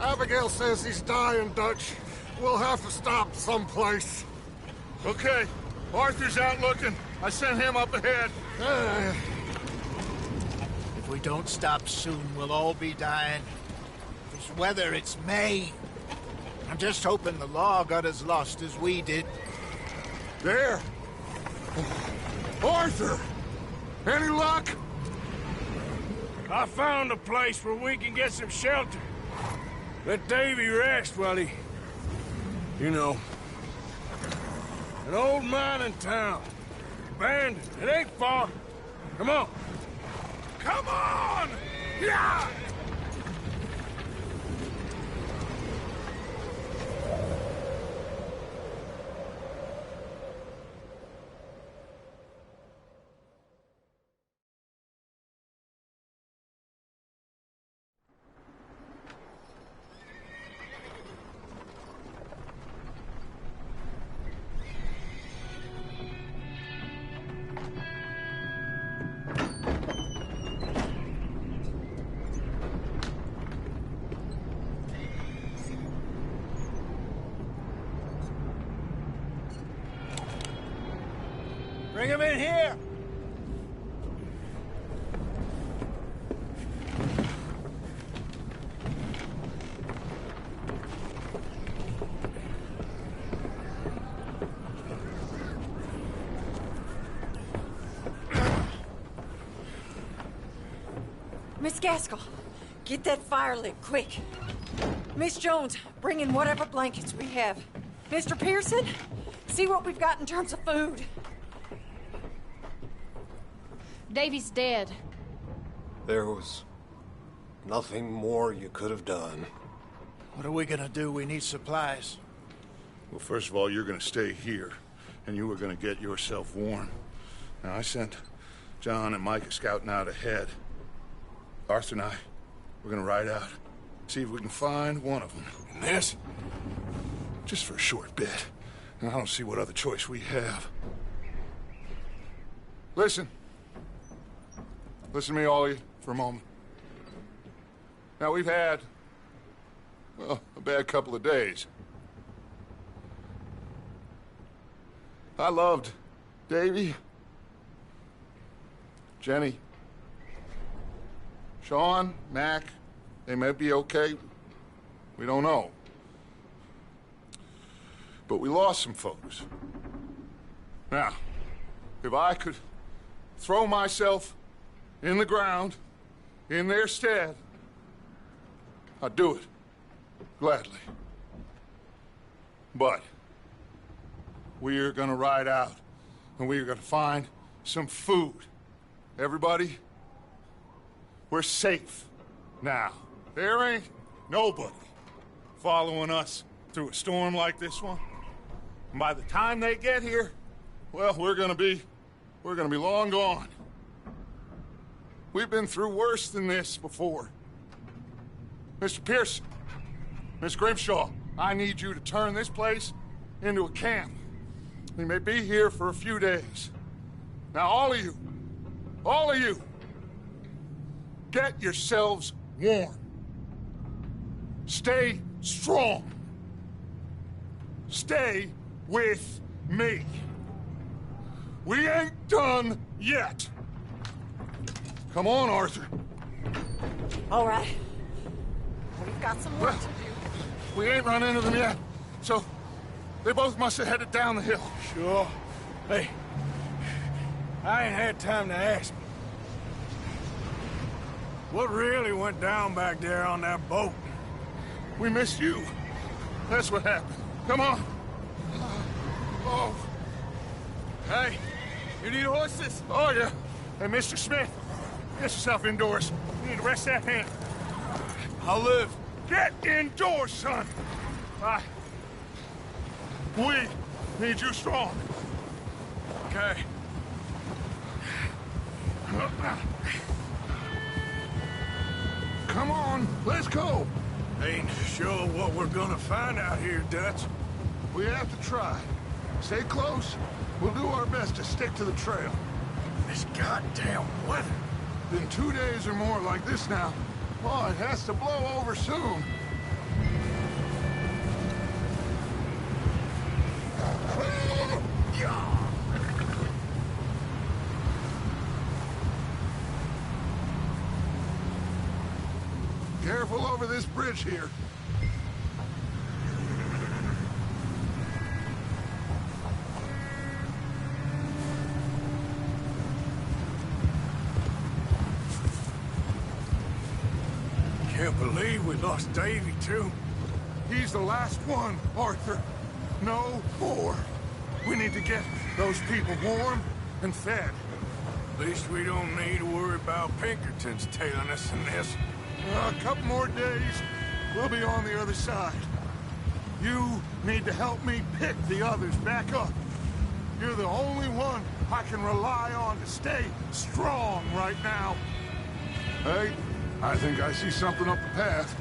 Abigail says he's dying, Dutch. We'll have to stop someplace. Okay. Arthur's out looking. I sent him up ahead. If we don't stop soon, we'll all be dying. This weather, it's May. I'm just hoping the law got as lost as we did. There! Arthur! Any luck? I found a place where we can get some shelter. Let Davy rest while he... You know. An old mining town. Abandoned. It ain't far. Come on. Come on! Yeah! Bring him in here! Miss Gaskell, get that fire lit, quick. Miss Jones, bring in whatever blankets we have. Mr. Pearson, see what we've got in terms of food. Davy's dead. There was nothing more you could have done. What are we gonna do? We need supplies. Well, first of all, you're gonna stay here, and you were gonna get yourself warm. Now, I sent John and Micah scouting out ahead. Arthur and I, we're gonna ride out, see if we can find one of them. And this, just for a short bit. And I don't see what other choice we have. Listen. Listen to me, all of you, for a moment. Now, we've had, well, a bad couple of days. I loved Davy, Jenny, Sean, Mac. They may be okay. We don't know. But we lost some folks. Now, if I could throw myself in the ground, in their stead, I'd do it, gladly. But we're gonna ride out, and we're gonna find some food. Everybody, we're safe now. There ain't nobody following us through a storm like this one. And by the time they get here, well, we're gonna be long gone. We've been through worse than this before. Mr. Pearson, Miss Grimshaw, I need you to turn this place into a camp. We may be here for a few days. Now, all of you, get yourselves warm. Stay strong. Stay with me. We ain't done yet. Come on, Arthur. All right. We've got some work to do. We ain't run into them yet, so they both must have headed down the hill. Sure. Hey, I ain't had time to ask. What really went down back there on that boat? We missed you. That's what happened. Come on. Oh. Hey, you need horses? Oh, yeah. Hey, Mr. Smith, get yourself indoors. You need to rest that hand. I'll live. Get indoors, son. We need you strong. Okay. Come on, let's go. Ain't sure what we're gonna find out here, Dutch. We have to try. Stay close. We'll do our best to stick to the trail. This goddamn weather. Been 2 days or more like this now. Oh, it has to blow over soon. Careful over this bridge here. Can't believe we lost Davy, too. He's the last one, Arthur. No more. We need to get those people warm and fed. At least we don't need to worry about Pinkertons tailing us in this. A couple more days, we'll be on the other side. You need to help me pick the others back up. You're the only one I can rely on to stay strong right now. Hey, I think I see something up the path.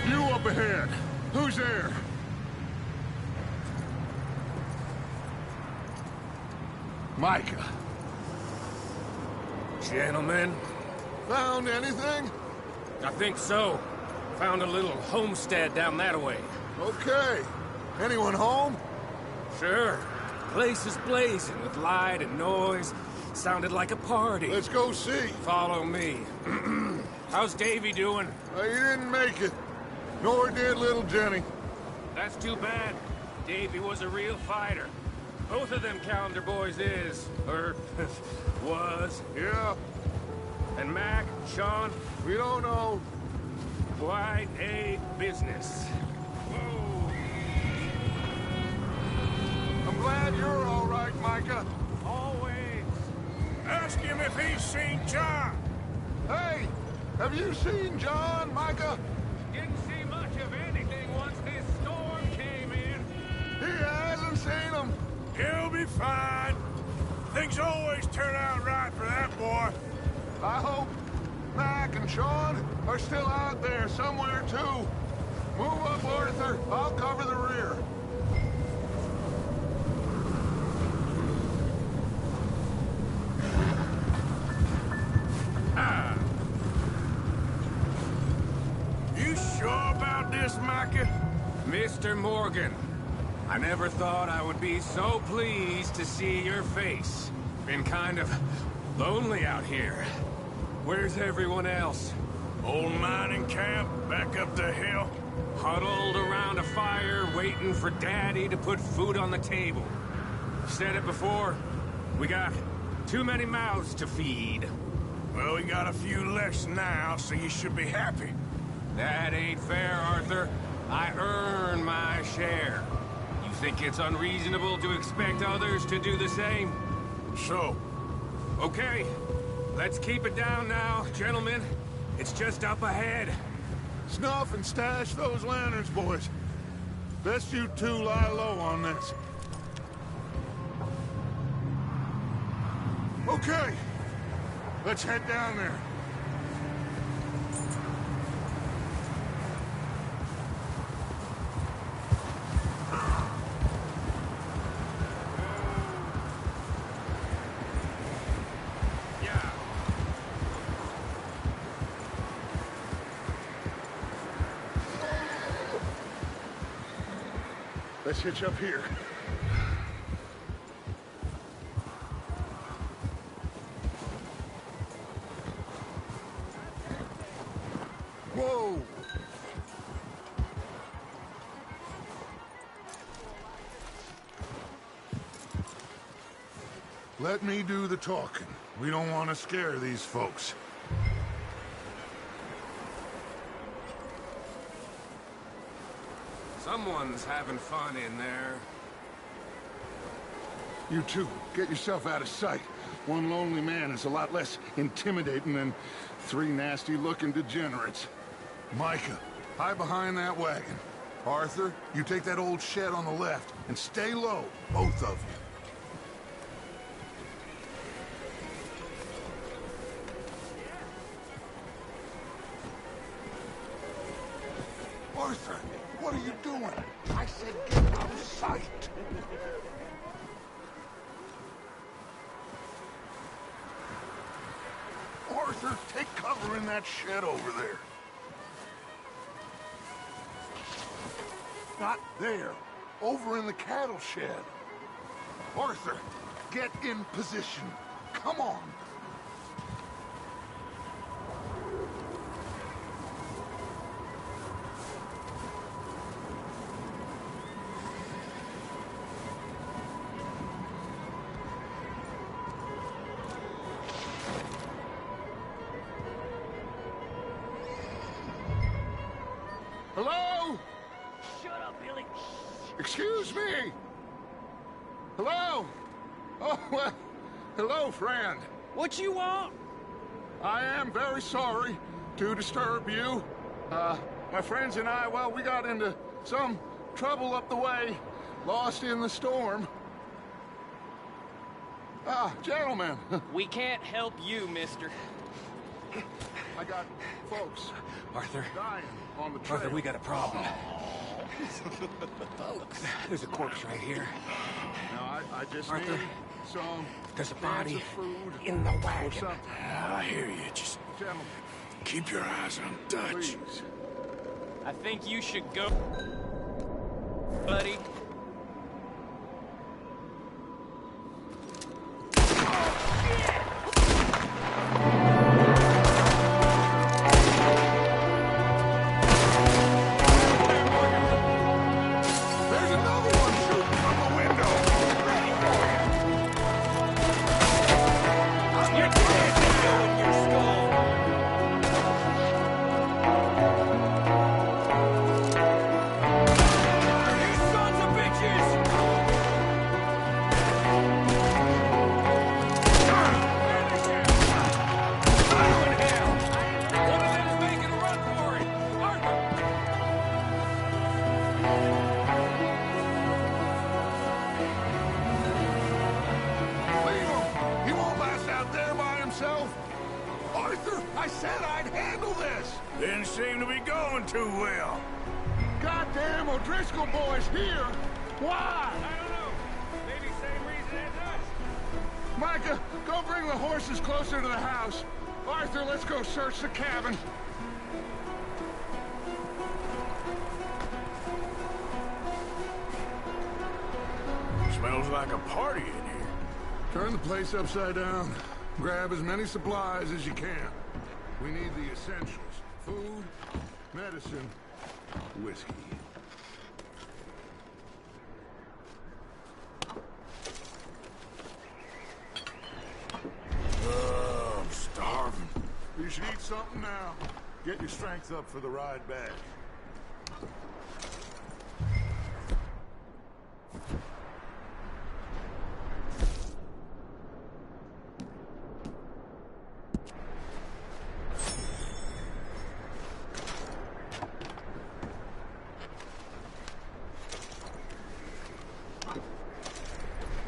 You up ahead. Who's there? Micah. Gentlemen, Found anything? I think so. Found a little homestead down that way. Okay. Anyone home? Sure. Place is blazing with light and noise. Sounded like a party. Let's go see. Follow me. How's Davy doing? He didn't make it. Nor did little Jenny. That's too bad. Davy was a real fighter. Both of them calendar boys is, or was. Yeah, And Mac, Sean, we don't know. quite a business. Whoa. I'm glad you're all right, Micah. Always. Ask him if he's seen John. Hey, have you seen John, Micah? Didn't see much of anything once this storm came in. He hasn't seen him. He'll be fine. Things always turn out right for that boy. I hope Mac and Sean are still out there somewhere, too. Move up, Arthur. I'll cover the rear. You sure about this, Micah? Mr. Morgan, I never thought I would be so pleased to see your face. Been kind of lonely out here. Where's everyone else? Old mining camp back up the hill. Huddled around a fire, waiting for Daddy to put food on the table. Said it before, we got too many mouths to feed. Well, we got a few less now, so you should be happy. That ain't fair, Arthur. I earn my share. You think it's unreasonable to expect others to do the same? So, Okay, let's keep it down now, gentlemen. It's just up ahead. Snuff and stash those lanterns, boys. Best you two lie low on this. Okay, let's head down there. Yeah. Let's hitch up here. Whoa! Let me do the talking. We don't want to scare these folks. Someone's having fun in there. You two, get yourself out of sight. One lonely man is a lot less intimidating than three nasty-looking degenerates. Micah, hide behind that wagon. Arthur, you take that old shed on the left, and stay low, both of you. Arthur, what are you doing? I said get out of sight. Arthur, take cover in that shed over there. Not there. Over in the cattle shed. Arthur, get in position. Come on. Hello? Shut up, Billy. Excuse me? Hello? Oh, well, hello, friend. What you want? I am very sorry to disturb you. My friends and I, well, we got into some trouble up the way, lost in the storm. Gentlemen. We can't help you, mister. I got folks Arthur, dying on the trail. Arthur, we got a problem. There's a corpse right here. Now, I just Arthur, need some there's a cans body of food in the or wagon. something. I hear you. Just Gentlemen, keep your eyes on Dutch. please. I think you should go, buddy. There's another one shooting from the window. You're dead now in your skull. You sons of bitches! Fire in hell! One of them's making a run for it! Arthur! Leave him. He won't last out there by himself. Arthur, I said I'd handle this. Didn't seem to be going too well. Goddamn O'Driscoll boys here. Why? I don't know. Maybe same reason as us. Micah, go bring the horses closer to the house. Arthur, let's go search the cabin. Smells like a party in here. Turn the place upside down. Grab as many supplies as you can. We need the essentials. Food, medicine, whiskey. Oh, I'm starving. You should eat something now. Get your strength up for the ride back.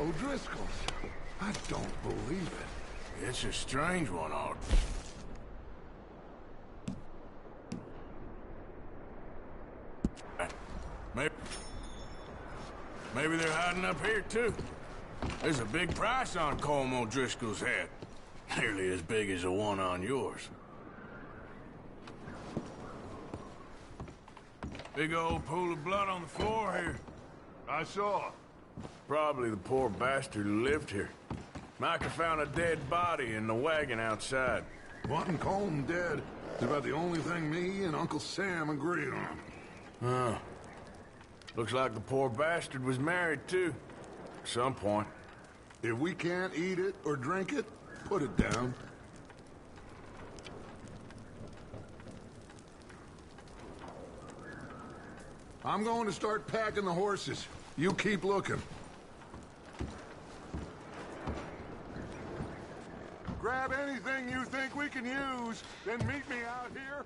O'Driscoll's. I don't believe it. It's a strange one, Arthur. Maybe they're hiding up here, too. There's a big price on Colm O'Driscoll's head. Nearly as big as the one on yours. Big old pool of blood on the floor here. I saw. Probably the poor bastard who lived here. Micah found a dead body in the wagon outside. Wanting Colm dead is about the only thing me and Uncle Sam agree on. Oh. Looks like the poor bastard was married, too. At some point. If we can't eat it or drink it, put it down. I'm going to start packing the horses. You keep looking. Grab anything you think we can use, then meet me out here.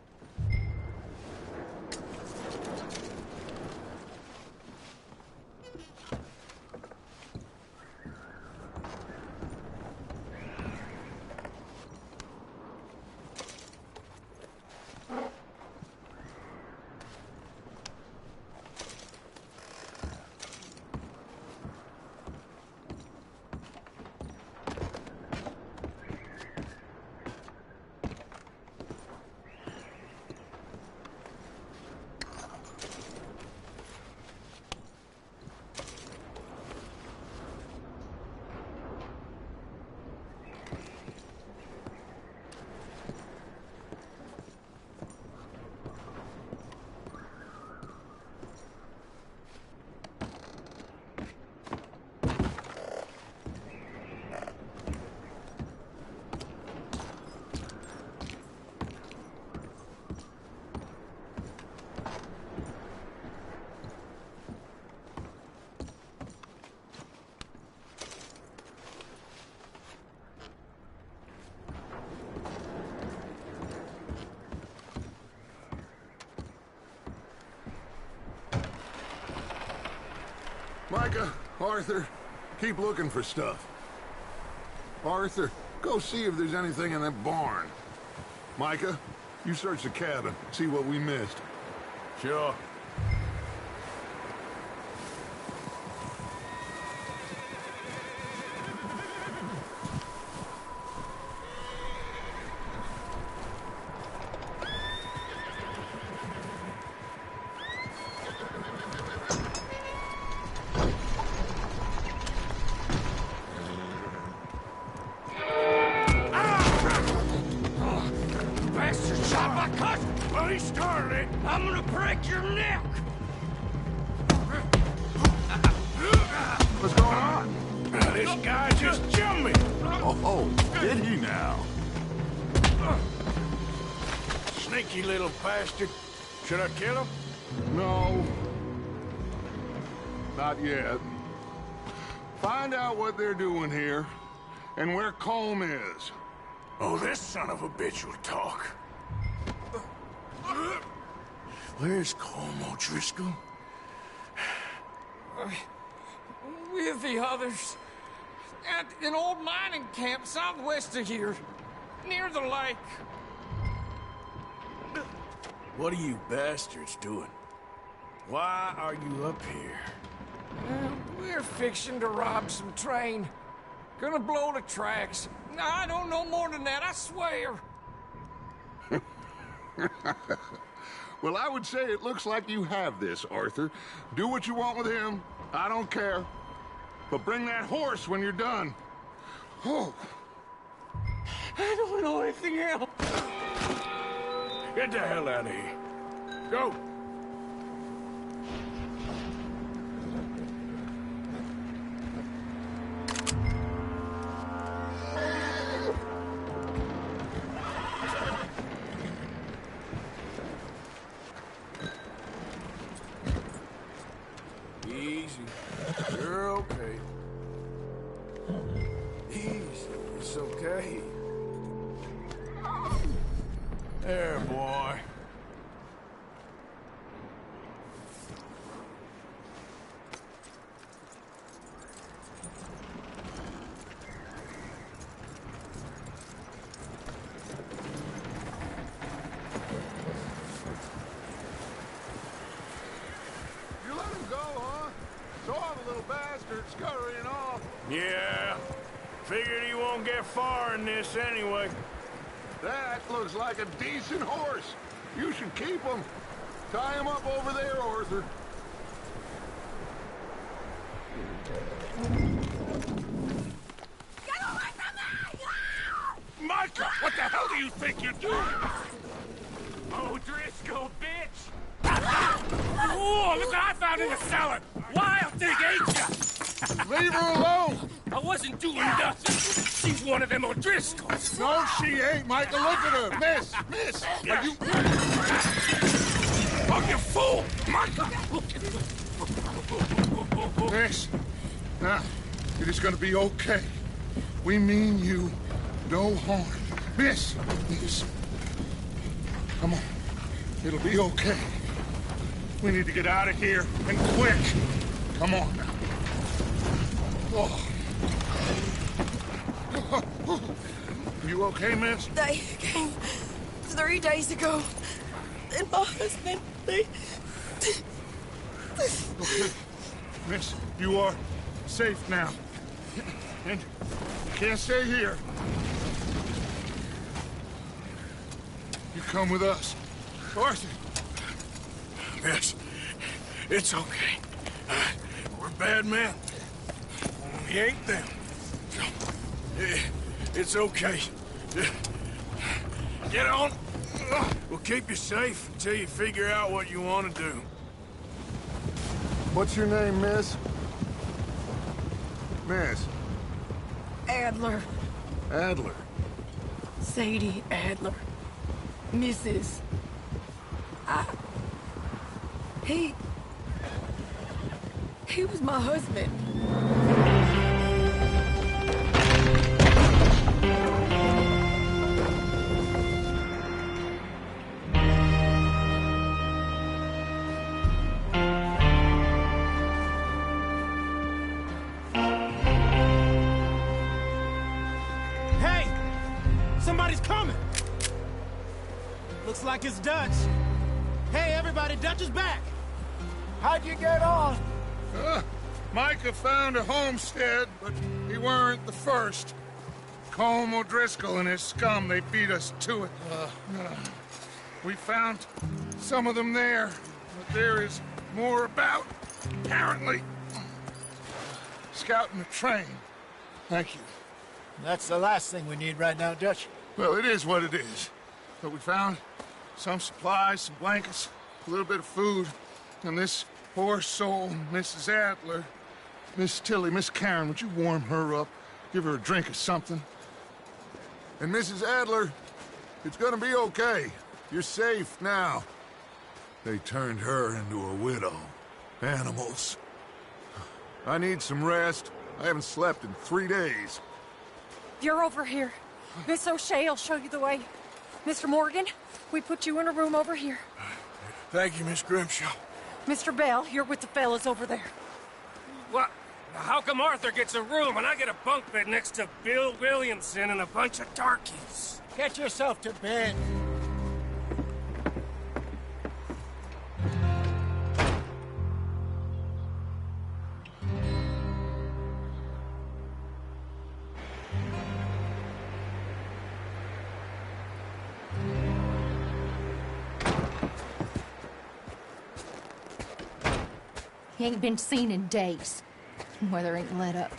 Micah, Arthur, keep looking for stuff. Arthur, go see if there's anything in that barn. Micah, you search the cabin, see what we missed. Sure. I'm gonna break your neck! What's going on? This guy just jumped me! Oh, did he now? Sneaky little bastard. Should I kill him? No. Not yet. Find out what they're doing here, and where Colm is. Oh, this son of a bitch will talk. Where's Colm O'Driscoll? With the others. At an old mining camp southwest of here. Near the lake. What are you bastards doing? Why are you up here? We're fixing to rob some train. Gonna blow the tracks. I don't know more than that, I swear. Well, I would say it looks like you have this, Arthur. Do what you want with him. I don't care. But bring that horse when you're done. Oh. I don't know anything else. Get the hell out of here. Go. Easy. You're okay. Easy. It's okay. There, boy. You let him go, huh? Saw the little bastard scurrying off. Yeah. Figured he won't get far in this anyway. That looks like a decent horse. You should keep him. Tie him up over there, Arthur. Get away from me! Micah, what the hell do you think you're doing? O'Driscoll, bitch! Oh, look what I found in the cellar! Wild thing, ain't ya? Leave her alone! I wasn't doing nothing. She's one of them O'Driscolls. No, she ain't, Micah. Look at her. Miss, miss. Are you... Oh, you fool! Micah! Miss. Now, it is gonna be okay. We mean you no harm. Miss. Miss. Come on. It'll be okay. We need to get out of here, and quick. Come on now. Oh. You okay, miss? They came 3 days ago. And my husband, they... Okay. Miss, you are safe now. And you can't stay here. You come with us. Arthur. Yes, it's okay. We're bad men. We ain't them. It's okay. Get on. We'll keep you safe until you figure out what you want to do. What's your name, miss? Miss. Adler. Adler. Sadie Adler. Mrs. He was my husband. Looks like it's Dutch. Hey, everybody, Dutch is back. How'd you get on? Micah found a homestead, but he weren't the first. Colm O'Driscoll and his scum, they beat us to it. We found some of them there, but there is more about, apparently. Scouting the train. Thank you. That's the last thing we need right now, Dutch. Well, it is what it is. But we found some supplies, some blankets, a little bit of food, and this poor soul, Mrs. Adler, Miss Tilly, Miss Karen, would you warm her up? Give her a drink or something? And Mrs. Adler, it's gonna be okay. You're safe now. They turned her into a widow. Animals. I need some rest. I haven't slept in 3 days. You're over here. Miss O'Shea will show you the way. Mr. Morgan, we put you in a room over here. Thank you, Miss Grimshaw. Mr. Bell, you're with the fellas over there. What? How come Arthur gets a room and I get a bunk bed next to Bill Williamson and a bunch of darkies? Get yourself to bed. He ain't been seen in days. Weather ain't let up.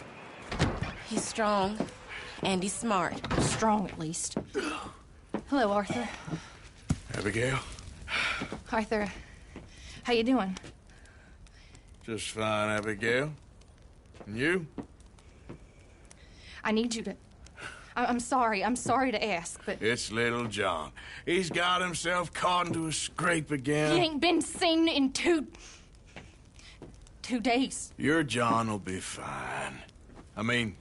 He's strong, and he's smart. Strong, at least. Hello, Arthur. Abigail? Arthur, how you doing? Just fine, Abigail. And you? I need you to... I'm sorry to ask, but... It's little John. He's got himself caught into a scrape again. He ain't been seen in 2 days. Your John will be fine. I mean,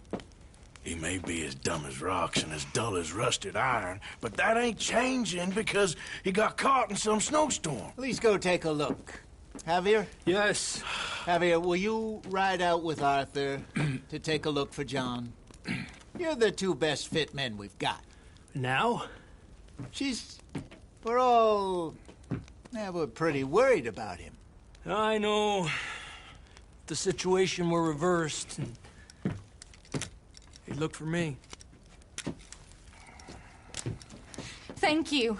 he may be as dumb as rocks and as dull as rusted iron, but that ain't changing because he got caught in some snowstorm. Please go take a look. Javier? Yes. Javier, will you ride out with Arthur to take a look for John? You're the 2 best fit men we've got. Now? We're pretty worried about him. I know. The situation were reversed, and he'd look for me. Thank you.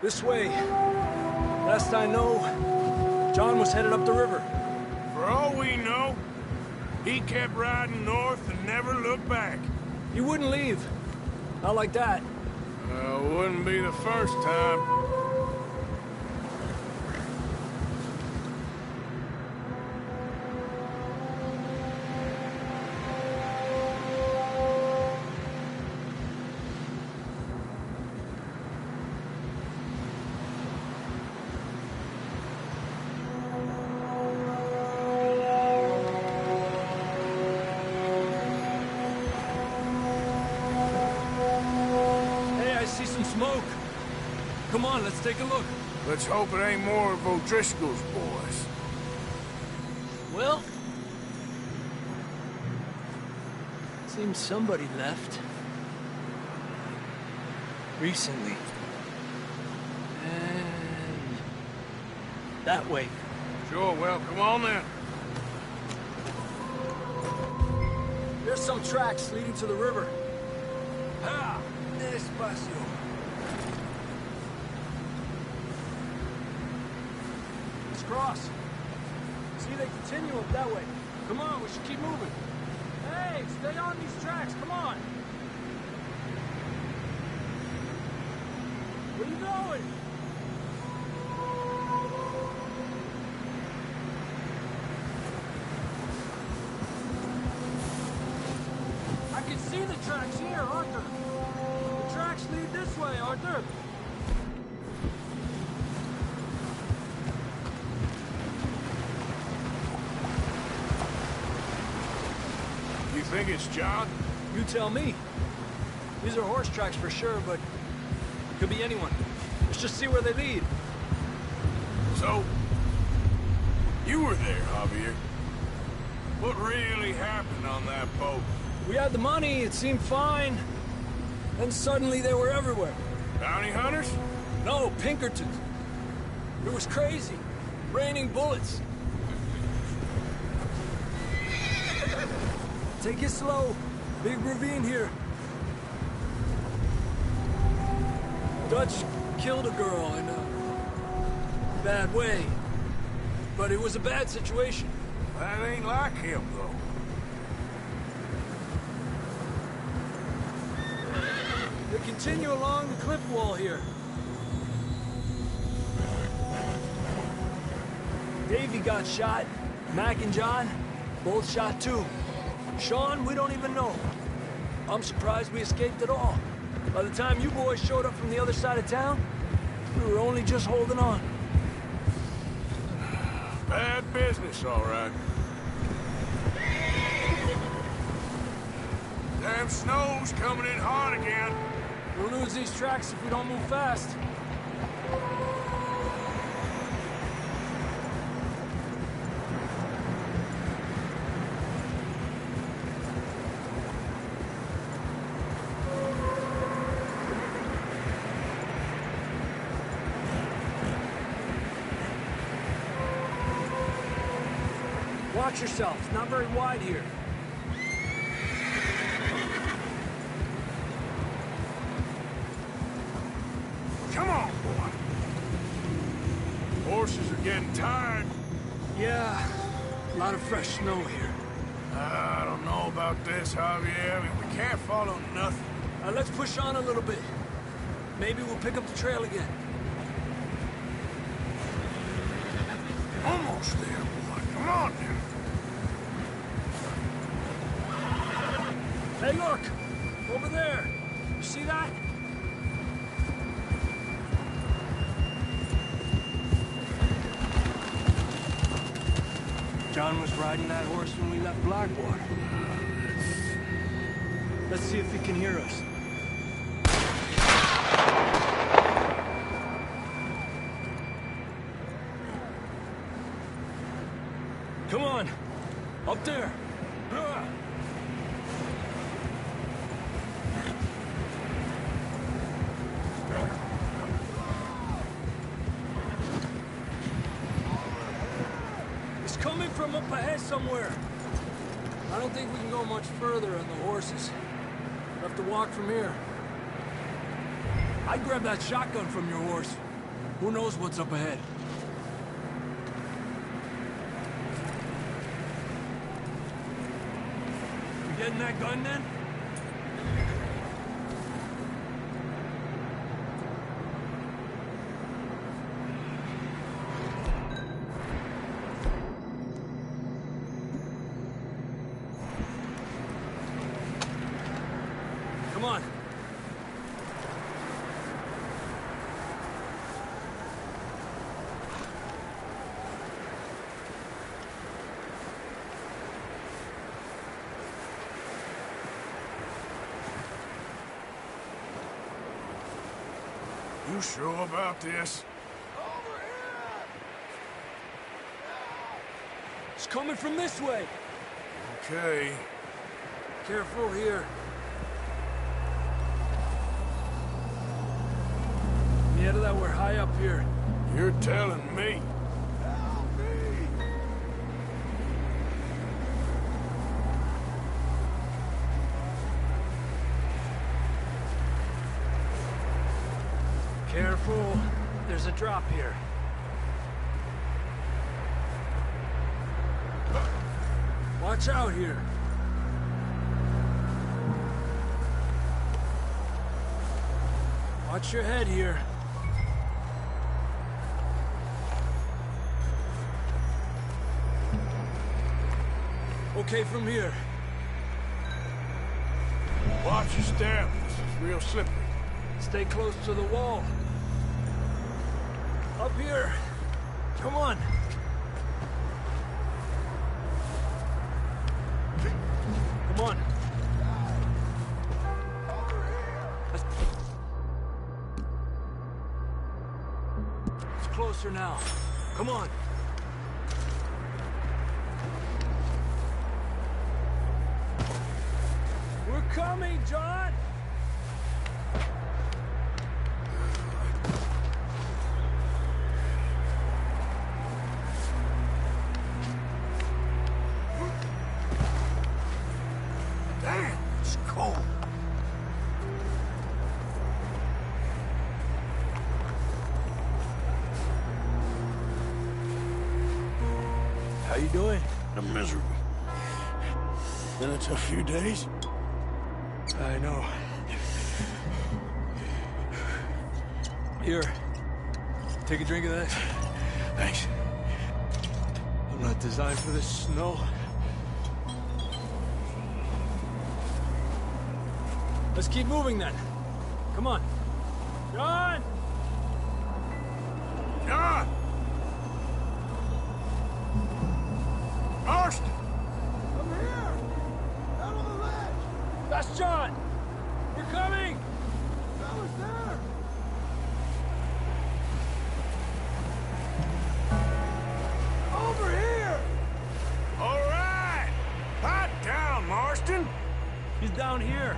This way. Last I know, John was headed up the river. For all we know, he kept riding north and never looked back. He wouldn't leave. Not like that. Wouldn't be the first time. Smoke. Come on, let's take a look. Let's hope it ain't more of O'Driscoll's boys. Well, seems somebody left. Recently. And that way. Sure, well, come on then. There's some tracks leading to the river. Ha! Despacio. Let's cross. See, they continue up that way. Come on, we should keep moving. Hey, stay on these tracks, come on. Where you going? I can see the tracks here, Arthur. The tracks lead this way, Arthur. You think it's John? You tell me. These are horse tracks for sure, but could be anyone. Let's just see where they lead. So, you were there, Javier. What really happened on that boat? We had the money, it seemed fine. Then suddenly they were everywhere. Bounty hunters? No, Pinkertons. It was crazy. Raining bullets. Take it slow. Big ravine here. Dutch killed a girl in a bad way. But it was a bad situation. That ain't like him, though. They continue along the cliff wall here. Davey got shot. Mac and John, both shot too. Sean, we don't even know. I'm surprised we escaped at all. By the time you boys showed up from the other side of town, we were only just holding on. Bad business, all right. Damn snow's coming in hard again. We'll lose these tracks if we don't move fast. Watch yourself. It's not very wide here. Come on, boy. Horses are getting tired. Yeah, a lot of fresh snow here. I don't know about this, Javier. I mean, we can't follow nothing. Let's push on a little bit. Maybe we'll pick up the trail again. Almost there, boy. Come on now. Hey, look! Over there! You see that? John was riding that horse when we left Blackwater. Let's see if he can hear us. Come on! Up there! It's coming from up ahead somewhere. I don't think we can go much further on the horses. We'll have to walk from here. I'd grab that shotgun from your horse. Who knows what's up ahead? You getting that gun then? Come on. You sure about this? It's coming from this way. Okay. Careful here. Yeah, that we're high up here. You're telling me. Help me! Careful. There's a drop here. Watch out here. Watch your head here. Okay from here. Watch your step. This is real slippery. Stay close to the wall. Up here. Come on. Come on. It's closer now. Come on. We're coming, John! How you doing? I'm miserable. Been a tough few days. I know. Here. Take a drink of that. Thanks. I'm not designed for this snow. Let's keep moving then. Come on. John! John! Marston! I'm here! Out on the ledge! That's John! We're coming! Fellas there! Over here! All right! Pipe down, Marston! He's down here.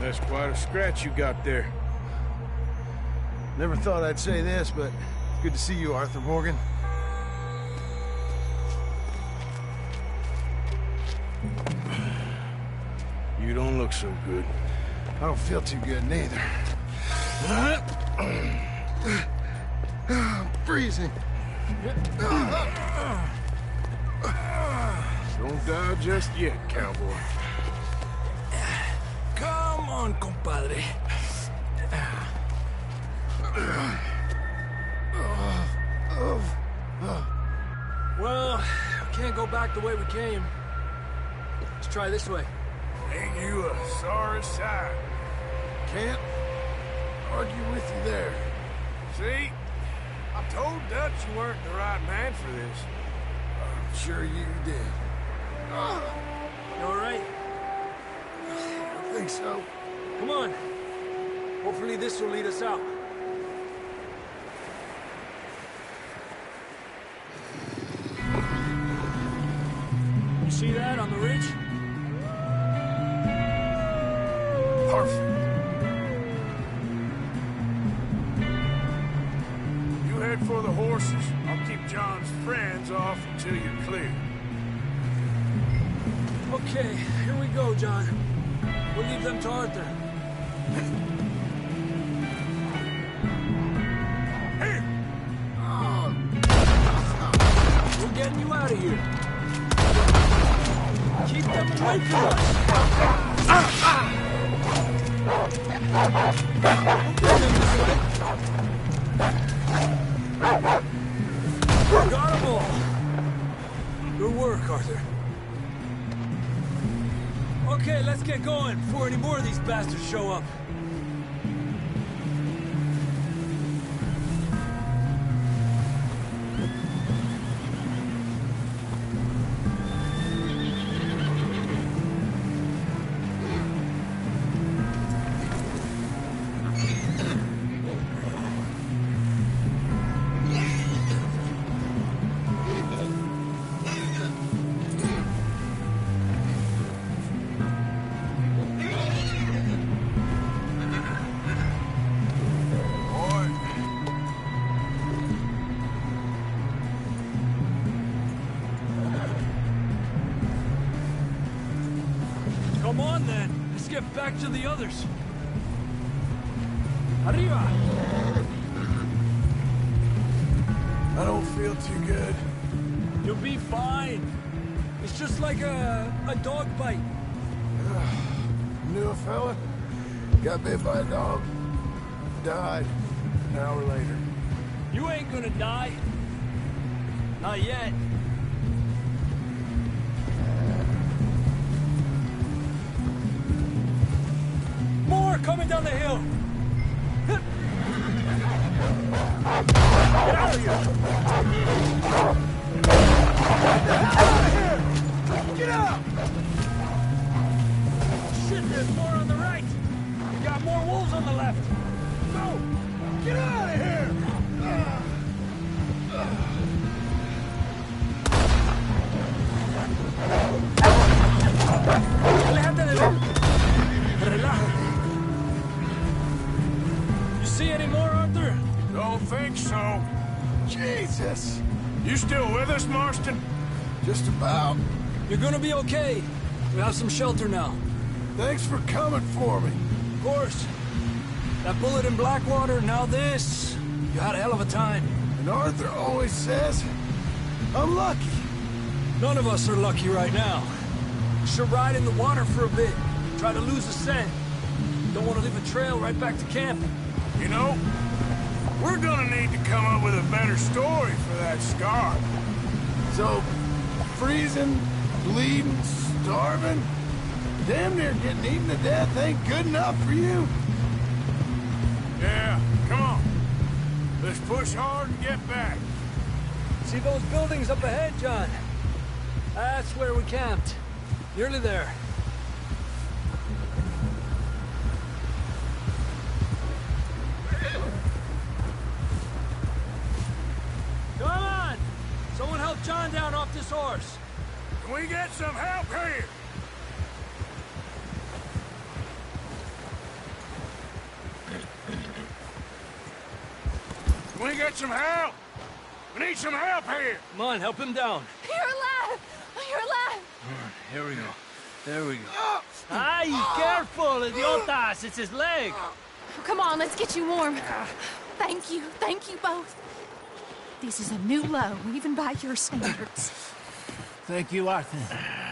That's quite a scratch you got there. Never thought I'd say this, but it's good to see you, Arthur Morgan. You don't look so good. I don't feel too good, neither. I'm freezing. Don't die just yet, cowboy. Come on, compadre. Well, we can't go back the way we came. Let's try this way. Ain't you a sorry sight? Can't argue with you there. See? I told Dutch you weren't the right man for this. I'm sure you did. You all right? I think so. Come on. Hopefully this will lead us out. You see that on the ridge? Perfect. You head for the horses. I'll keep John's friends off until you're clear. Okay, here we go, John. We'll leave them to Arthur. Here! We're getting you out of here. Keep them away from us. Got them all. Good work, Arthur. Okay, let's get going before any more of these bastards show up. Come on, then. Let's get back to the others. Arriba! I don't feel too good. You'll be fine. It's just like a dog bite. Knew a fella, got bit by a dog, died an hour later. You ain't gonna die. Not yet. More coming down the hill. Get out of here! Get the hell out of here! Get out! Shit, there's more on the right. We got more wolves on the left. Go! Get out of here! You see any more, Arthur? Don't think so. Jesus! You still with us, Marston? Just about. You're gonna be okay. We have some shelter now. Thanks for coming for me. Of course. That bullet in Blackwater, now this. You had a hell of a time. And Arthur always says, I'm lucky. None of us are lucky right now. We should ride in the water for a bit. Try to lose the scent. Don't want to leave a trail right back to camp. You know, we're gonna need to come up with a better story for that scar. So, freezing, bleeding, starving, damn near getting eaten to death ain't good enough for you? Yeah, come on. Let's push hard and get back. See those buildings up ahead, John? That's where we camped. Nearly there. Come on! Someone help John down off this horse. Can we get some help here? Can we get some help? We need some help here. Come on, help him down. You're alive! You're alive! Here we go. There we go. Ay, careful, idiotas! It's his leg! Come on, let's get you warm. Thank you both. This is a new low, even by your standards. Thank you, Arthur.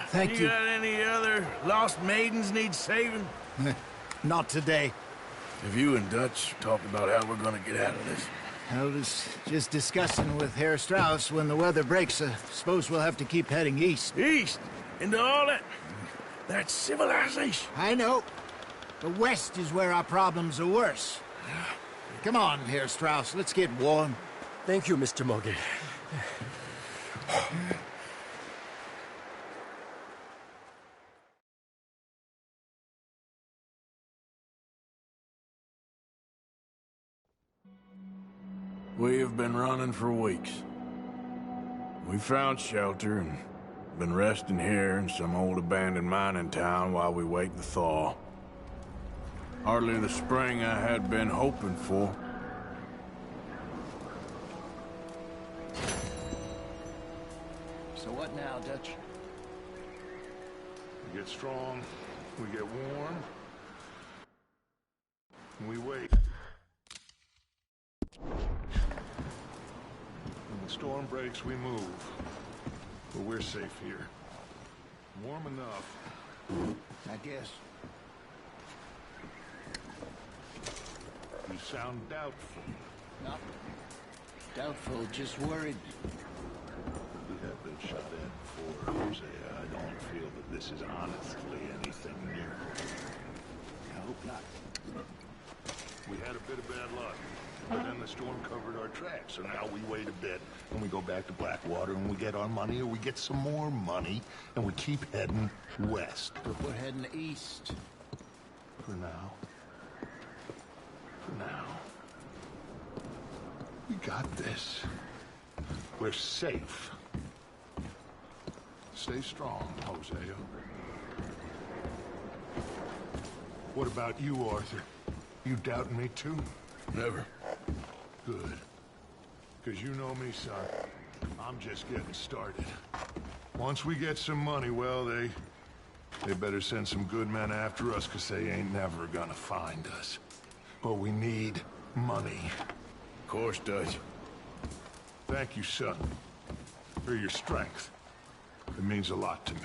Thank you. You got any other lost maidens need saving? Not today. Have you and Dutch talked about how we're gonna get out of this? I was just discussing with Herr Strauss when the weather breaks. Suppose we'll have to keep heading east. East? Into all that civilization? I know. The west is where our problems are worse. Come on, Herr Strauss, let's get warm. Thank you, Mr. Morgan. We have been running for weeks. We found shelter and been resting here in some old abandoned mining town while we wait the thaw. Hardly the spring I had been hoping for. So what now, Dutch? We get strong, we get warm, and we wait. When the storm breaks, we move. But we're safe here. Warm enough. I guess. You sound doubtful. No. Doubtful, just worried. We have been shot at before, Hosea. I don't feel that this is honestly anything new. I hope not. We had a bit of bad luck, but then the storm covered our tracks, so now we wait a bit, and we go back to Blackwater, and we get our money, or we get some more money, and we keep heading west. But we're heading east. For now. For now. We got this. We're safe. Stay strong, Hosea. What about you, Arthur? You doubting me too? Never. Good. Because you know me, son. I'm just getting started. Once we get some money, well, they better send some good men after us, because they ain't never gonna find us. But we need money. Of course, Dutch. Thank you, son, for your strength. It means a lot to me.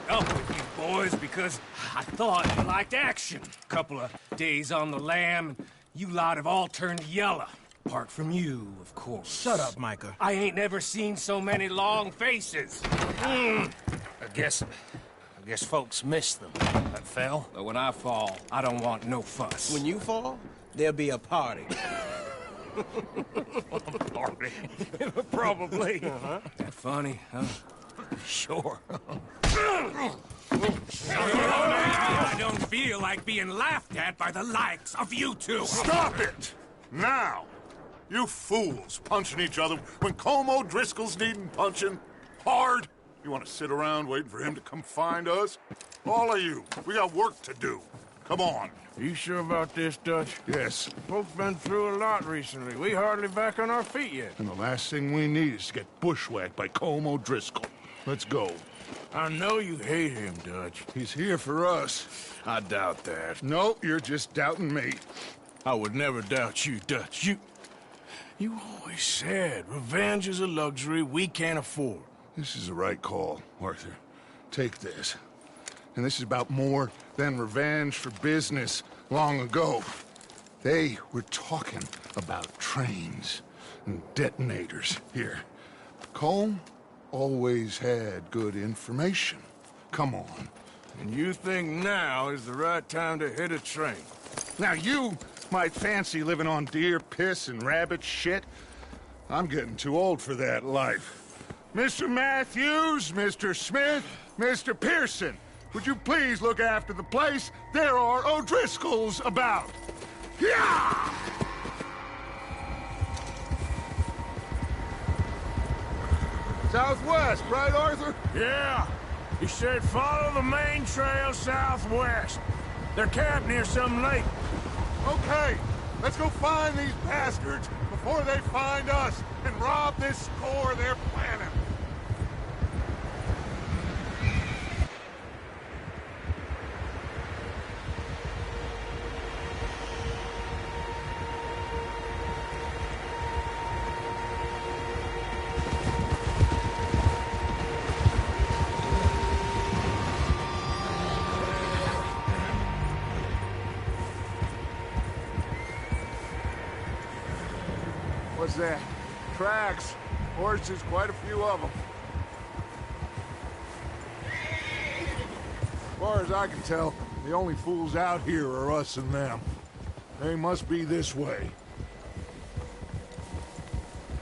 Up with you boys because I thought you liked action. Couple of days on the lam, and you lot have all turned yellow. Apart from you, of course. Shut up, Micah. I ain't never seen so many long faces. I guess Guess folks miss them. That fell? But when I fall, I don't want no fuss. When you fall, there'll be a party. Party. Probably. That funny, huh? Sure. I don't feel like being laughed at by the likes of you two. Stop it! Now! You fools punching each other when Como Driscoll's needing punching. Hard! You want to sit around waiting for him to come find us? All of you, we got work to do. Come on. You sure about this, Dutch? Yes. Both been through a lot recently. We hardly back on our feet yet. And the last thing we need is to get bushwhacked by Como Driscoll. Let's go. I know you hate him, Dutch. He's here for us. I doubt that. No, you're just doubting me. I would never doubt you, Dutch. You always said revenge is a luxury we can't afford. This is the right call, Arthur. Take this. And this is about more than revenge for business long ago. They were talking about trains and detonators here. Colm always had good information. Come on. And you think now is the right time to hit a train? Now you might fancy living on deer piss and rabbit shit. I'm getting too old for that life. Mr. Matthews, Mr. Smith, Mr. Pearson, would you please look after the place? There are O'Driscolls about. Yeah! Southwest, right, Arthur? Yeah. He said follow the main trail southwest. They're camped near some lake. Okay, let's go find these bastards before they find us and rob this score they're planning. What's that? Tracks. Horses, quite a few of them. As far as I can tell, the only fools out here are us and them. They must be this way.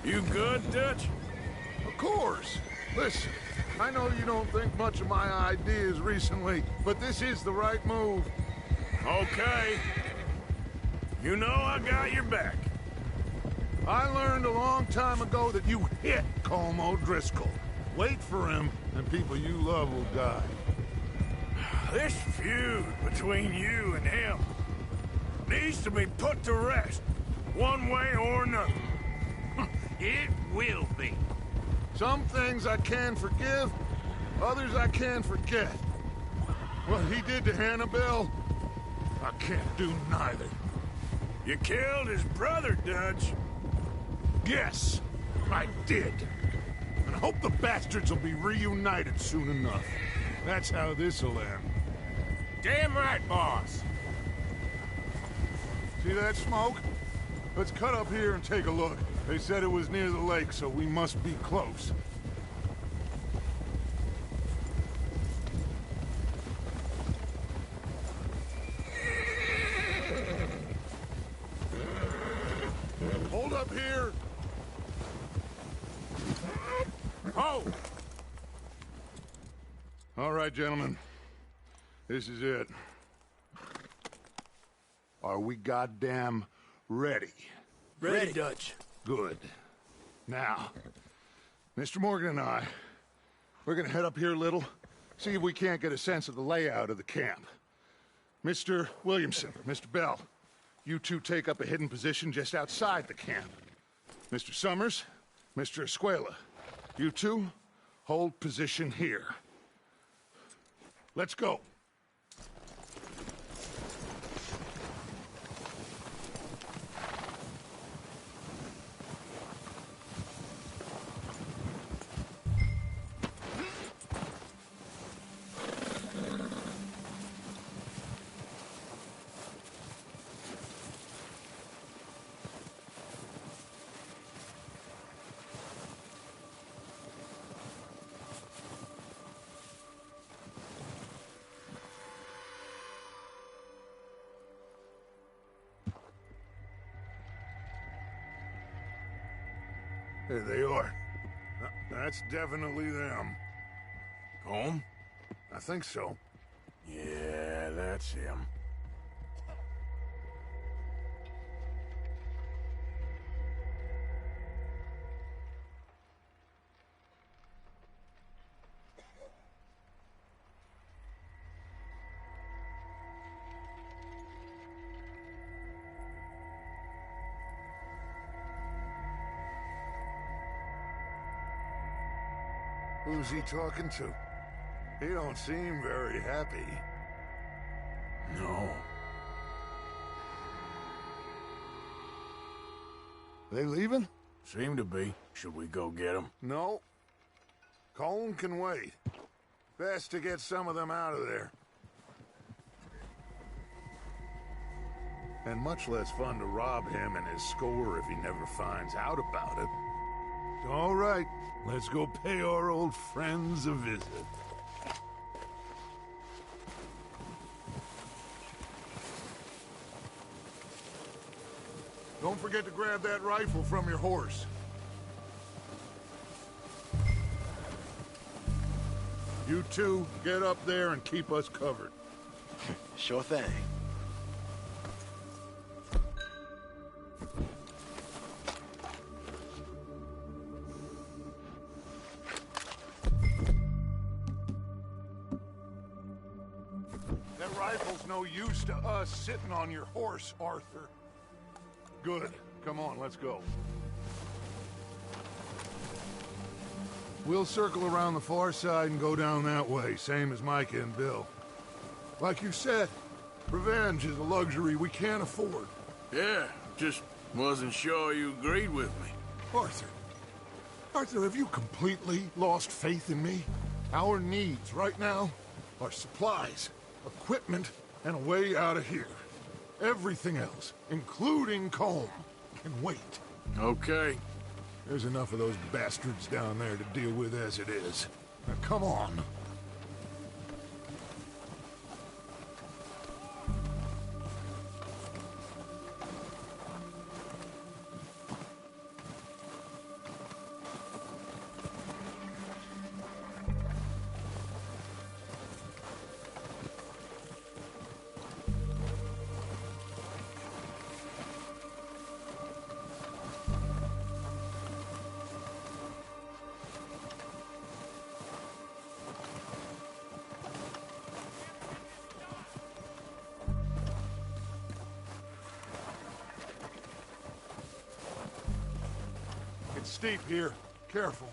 You good, Dutch? Of course. Listen, I know you don't think much of my ideas recently, but this is the right move. Okay. You know I got your back. I learned a long time ago that you hit Colm O'Driscoll. Wait for him, and people you love will die. This feud between you and him needs to be put to rest, one way or another. It will be. Some things I can forgive, others I can forget. What he did to Annabelle, I can't do neither. You killed his brother, Dutch. Yes, I did. And I hope the bastards will be reunited soon enough. That's how this'll end. Damn right, boss. See that smoke? Let's cut up here and take a look. They said it was near the lake, so we must be close. Hold up here. Oh! All right, gentlemen. This is it. Are we goddamn ready? Ready, Dutch. Good. Now, Mr. Morgan and I, we're gonna head up here a little, see if we can't get a sense of the layout of the camp. Mr. Williamson, Mr. Bell, you two take up a hidden position just outside the camp. Mr. Summers, Mr. Escuela, you two hold position here. Let's go. There they are. That's definitely them. Home? I think so. Yeah, that's him. Who's he talking to? He don't seem very happy. No. They leaving? Seem to be. Should we go get them? No. Colm can wait. Best to get some of them out of there. And much less fun to rob him and his score if he never finds out about it. All right, let's go pay our old friends a visit. Don't forget to grab that rifle from your horse. You two, get up there and keep us covered. Sure thing. That rifle's no use to us sitting on your horse, Arthur. Good. Come on, let's go. We'll circle around the far side and go down that way, same as Micah and Bill. Like you said, revenge is a luxury we can't afford. Yeah, just wasn't sure you agreed with me. Arthur, have you completely lost faith in me? Our needs right now are supplies, equipment, and a way out of here. Everything else, including Colm, can wait. Okay. There's enough of those bastards down there to deal with as it is. Now come on. It's steep here. Careful.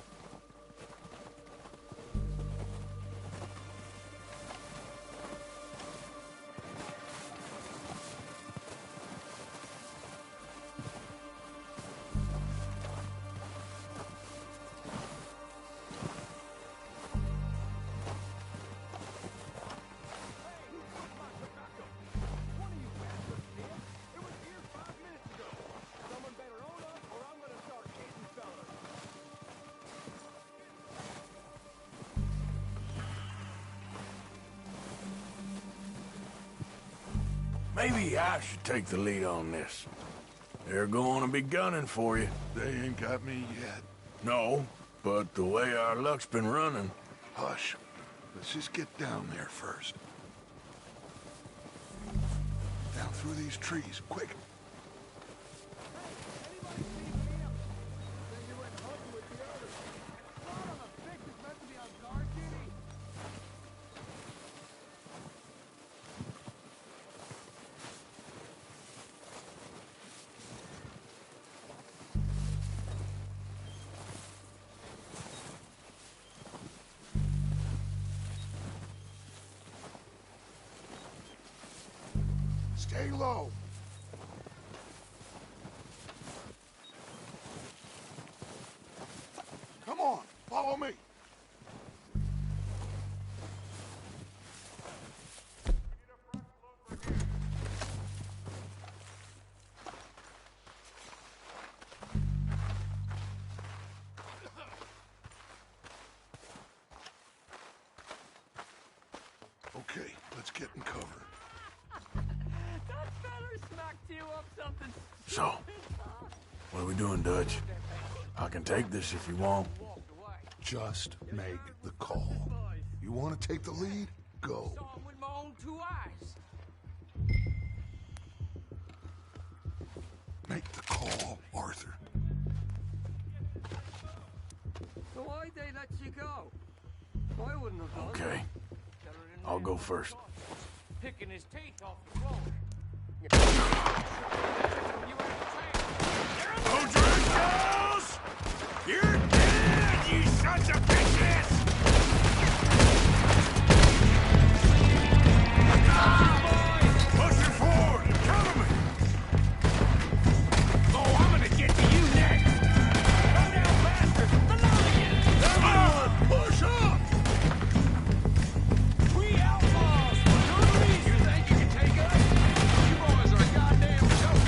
Maybe I should take the lead on this. They're going to be gunning for you. They ain't got me yet. No, but the way our luck's been running... Hush. Let's just get down there first. Down through these trees, quick. Stay low. Come on, follow me. Okay, let's get in cover. Smacked you up something. So, what are we doing, Dutch? I can take this if you want. Just make the call. You want to take the lead? Go. With my own 2 eyes. Make the call, Arthur. So why'd they let you go? I wouldn't have done. Okay. I'll go first. Picking his teeth off the floor. Rdr2! You're dead, you sons of bitches! Pushing forward! Cover me! Oh, I'm gonna get to you next! Go down faster! The lion! Everyone, push up! We outlaws! For no reason! You think you can take us? You boys are a goddamn joke!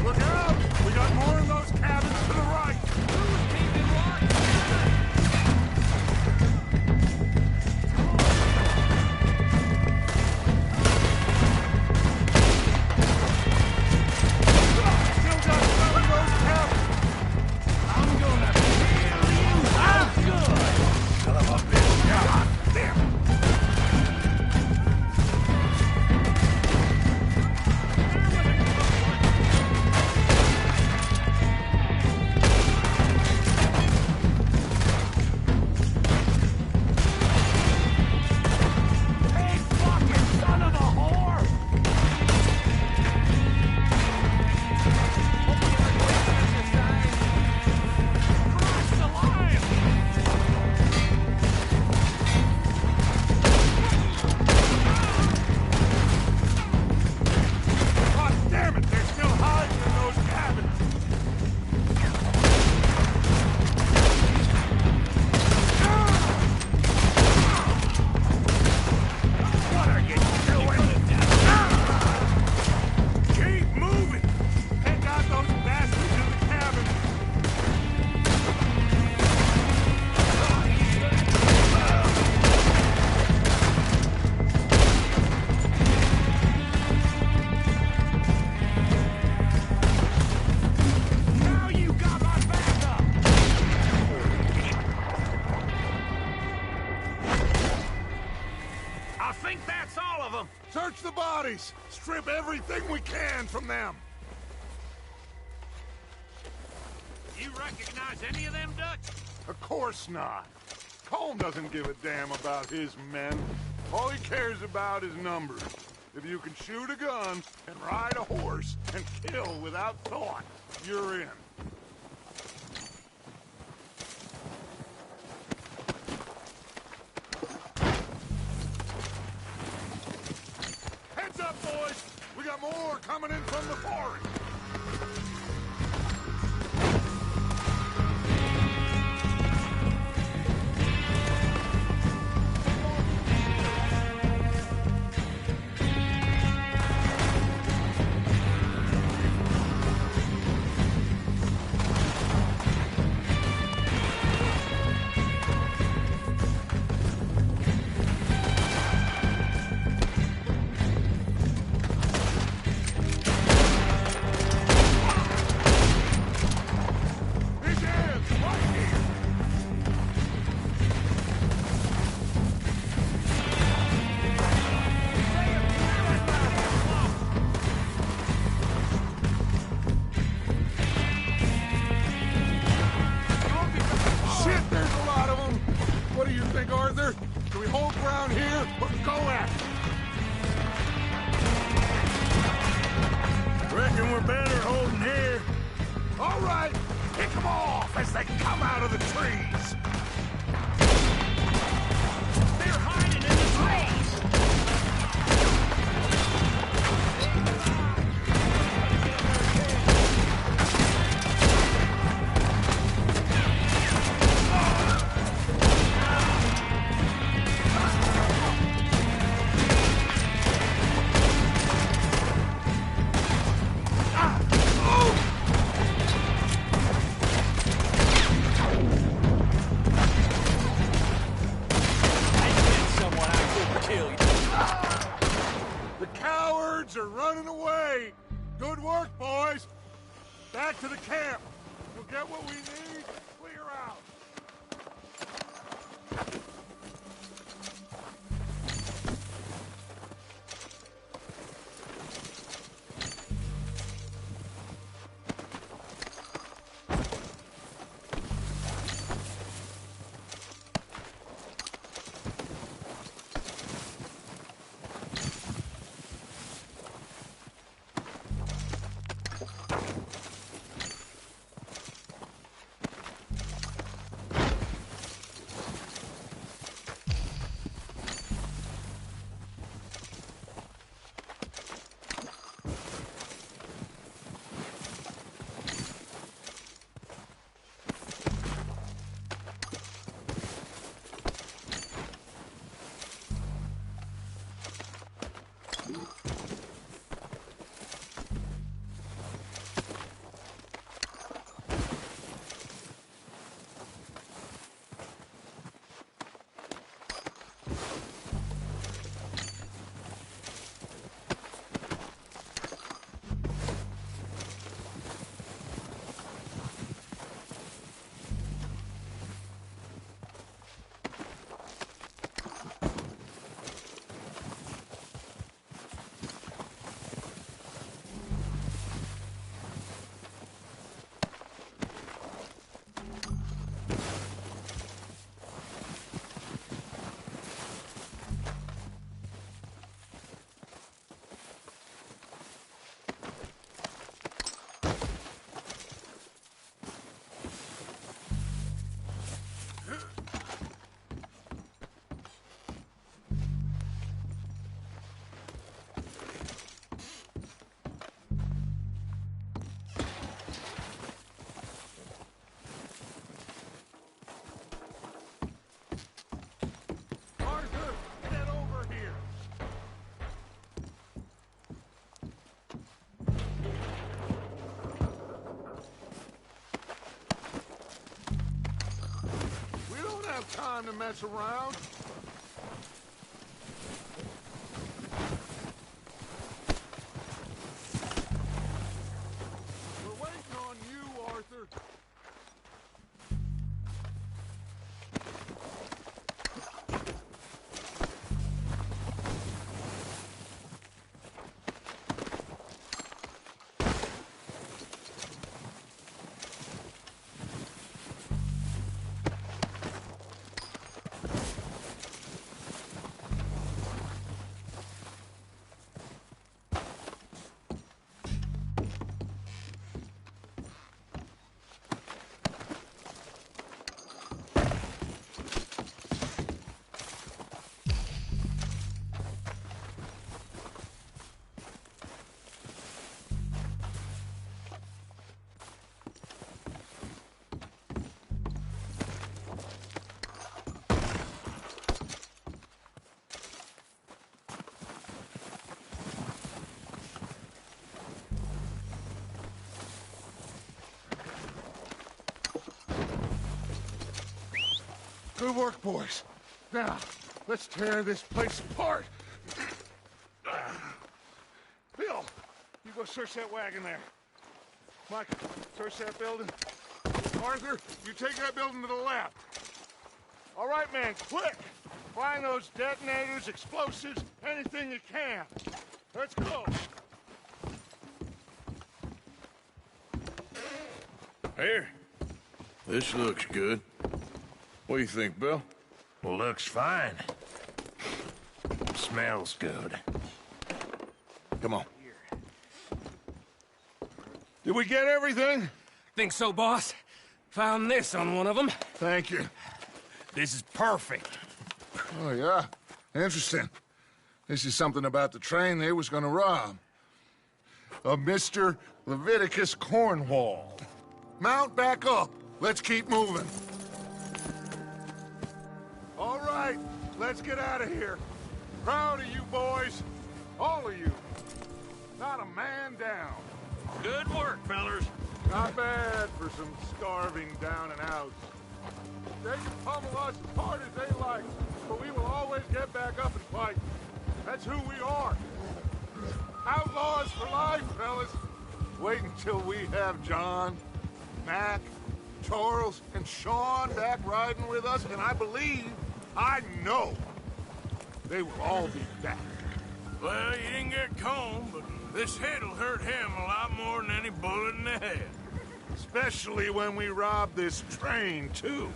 Look out! We got more in those cabins to the right! Still got some of those cabins! I'm gonna kill you out good! Son of a bitch! God damn it! Hey, fucking son of a whore! Christ alive! God damn it! They're still hiding in those cabins! What are you doing? Keep moving! Take out those bastards in the cabin! Now you got my backup! I think that's all of them! Search the bodies! Strip everything we can from them! You recognize any of them, Dutch? Of course not. Colm doesn't give a damn about his men. All he cares about is numbers. If you can shoot a gun and ride a horse and kill without thought, you're in. Heads up, boys! We got more coming in from the forest! All right, pick them off as they come out of the trees. They're hiding in the trees. to the camp. We'll get what we need, clear out. Time to mess around. We're waiting on you, Arthur. Good work, boys. Now, let's tear this place apart. Bill, you go search that wagon there. Mike, search that building. Arthur, you take that building to the left. All right, man, quick! Find those detonators, explosives, anything you can. Let's go. Here. This looks good. What do you think, Bill? Looks fine. Smells good. Come on. Did we get everything? Think so, boss. Found this on one of them. Thank you. This is perfect. Oh, yeah? Interesting. This is something about the train they was gonna rob. A Mr. Leviticus Cornwall. Mount back up. Let's keep moving. All right, let's get out of here. Proud of you boys. All of you. Not a man down. Good work, fellers. Not bad for some starving down and outs. They can pummel us as hard as they like, but we will always get back up and fight. That's who we are. Outlaws for life, fellas. Wait until we have John, Mac, Charles, and Sean back riding with us, and I know, they will all be back. Well, you didn't get Combe, but this hit'll hurt him a lot more than any bullet in the head. Especially when we rob this train, too.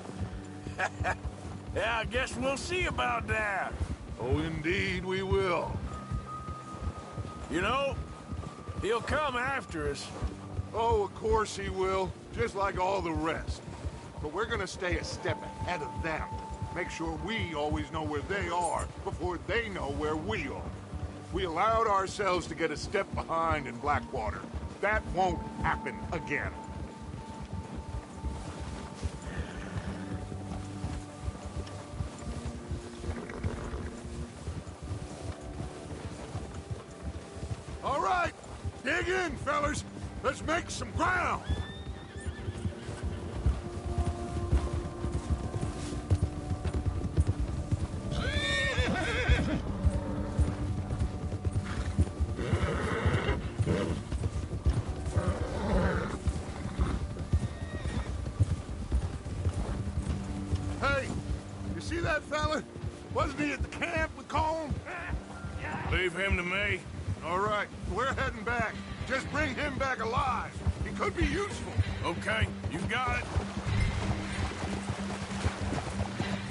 Yeah, I guess we'll see about that. Oh, indeed we will. You know, he'll come after us. Oh, of course he will, just like all the rest. But we're gonna stay a step ahead of them. Make sure we always know where they are before they know where we are. We allowed ourselves to get a step behind in Blackwater. That won't happen again. All right, dig in, fellas. Let's make some ground. Hey, you see that fella? Wasn't he at the camp with Colm? Leave him to me. All right, we're heading back. Just bring him back alive. He could be useful. Okay, you got it.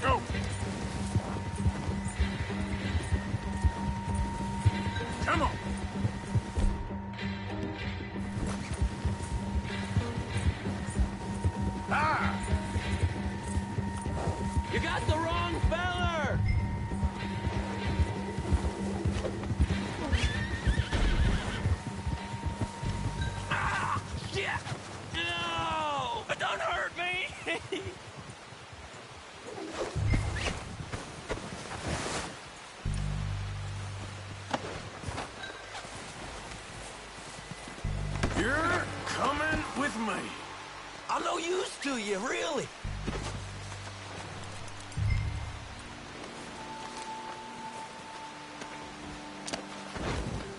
Go. Come on. Ah! You got the wrong feller! Ah! Shit! No! Don't hurt me! You're coming with me. I'm no use to you, really.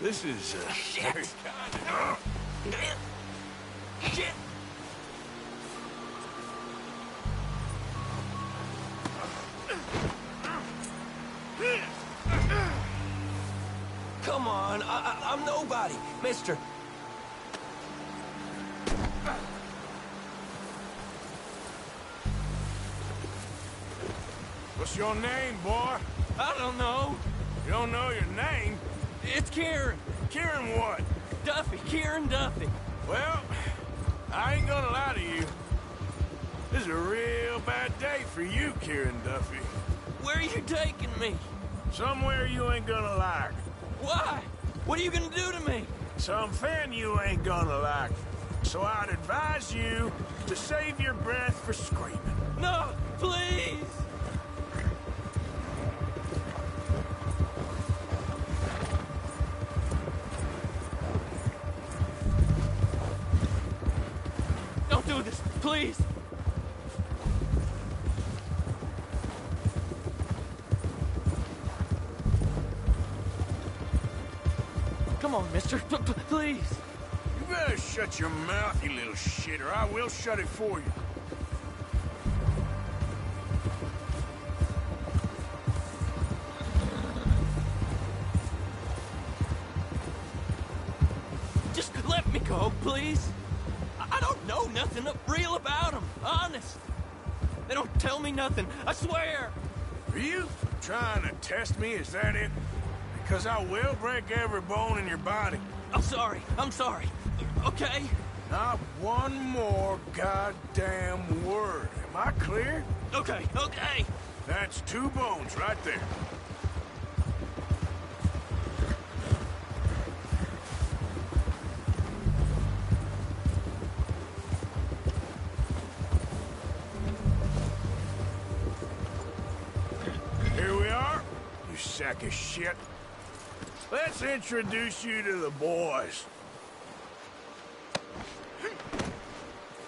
This is, Shit! very Shit! Come on, I'm nobody, mister. What's your name, boy? I don't know. You don't know your name? It's Kieran. Kieran what? Duffy, Kieran Duffy. Well, I ain't gonna lie to you. This is a real bad day for you, Kieran Duffy. Where are you taking me? Somewhere you ain't gonna like. Why? What are you gonna do to me? Something you ain't gonna like. So I'd advise you to save your breath for screaming. No, please! Don't do this, please! Come on, mister, please! You better shut your mouth, you little shit, or I will shut it for you. Just let me go, please. I don't know nothing real about them, honest. They don't tell me nothing, I swear. Are you trying to test me, is that it? Because I will break every bone in your body. I'm sorry, okay? Not one more goddamn word. Am I clear? Okay. That's 2 bones right there. Here we are, you sack of shit. Let's introduce you to the boys.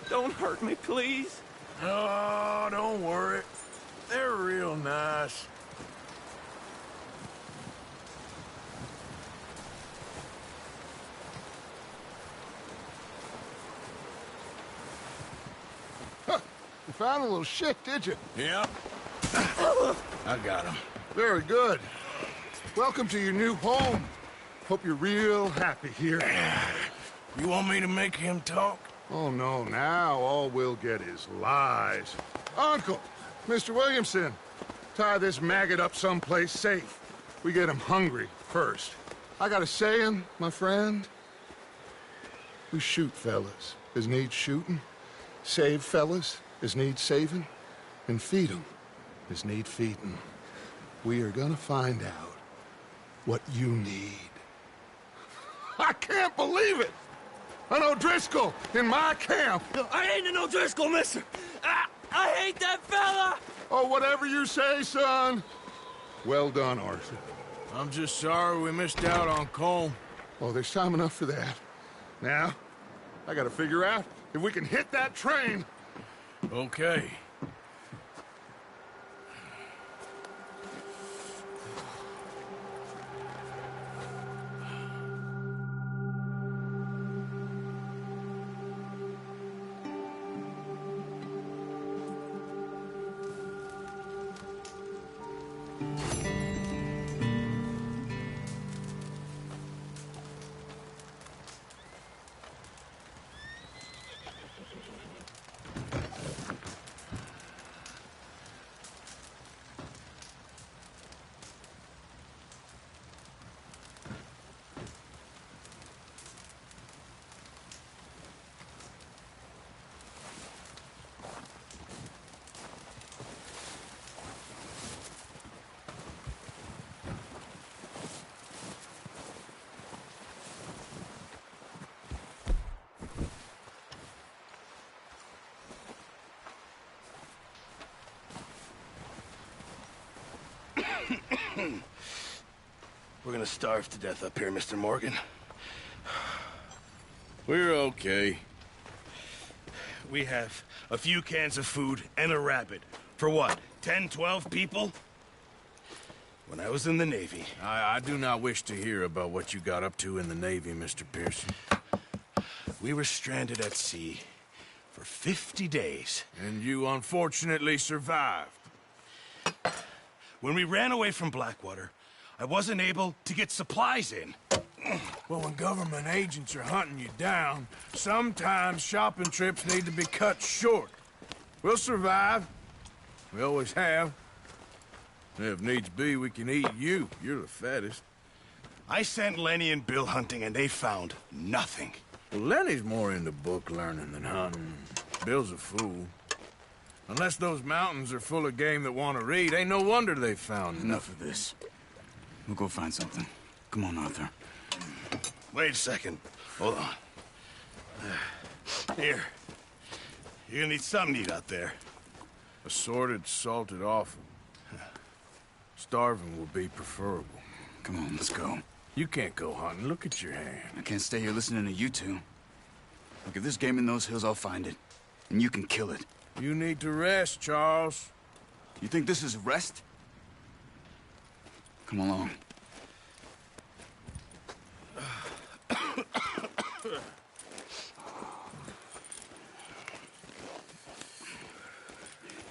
Don't hurt me, please. Oh, don't worry. They're real nice. You found a little shit, did you? Yep. I got him. Very good. Welcome to your new home. Hope you're real happy here. You want me to make him talk? Oh, no, now all we'll get is lies. Uncle, Mr. Williamson, tie this maggot up someplace safe. We get him hungry first. I got a saying, my friend. We shoot fellas as need shooting, save fellas as need saving, and feed 'em as need feeding. We are gonna find out what you need. I can't believe it! An O'Driscoll in my camp! I ain't an O'Driscoll, mister! I hate that fella! Oh, whatever you say, son. Well done, Arthur. I'm just sorry we missed out on Colm. Oh, there's time enough for that. Now, I gotta figure out if we can hit that train. Okay. We're gonna starve to death up here, Mr. Morgan. We're okay. We have a few cans of food and a rabbit. For what, 10, 12 people? When I was in the Navy... I do not wish to hear about what you got up to in the Navy, Mr. Pearson. We were stranded at sea for 50 days. And you unfortunately survived. When we ran away from Blackwater, I wasn't able to get supplies in. Well, when government agents are hunting you down, sometimes shopping trips need to be cut short. We'll survive. We always have. If needs be, we can eat you. You're the fattest. I sent Lenny and Bill hunting, and they found nothing. Well, Lenny's more into book learning than hunting. Bill's a fool. Unless those mountains are full of game that want to read, ain't no wonder they found Enough of this. We'll go find something. Come on, Arthur. Wait a second. Hold on. Here. You're gonna need something to eat out there. Assorted, salted offal. Starving will be preferable. Come on, let's go. You can't go hunting. Look at your hand. I can't stay here listening to you two. Look, if there's game in those hills, I'll find it. And you can kill it. You need to rest, Charles. You think this is rest? Come along.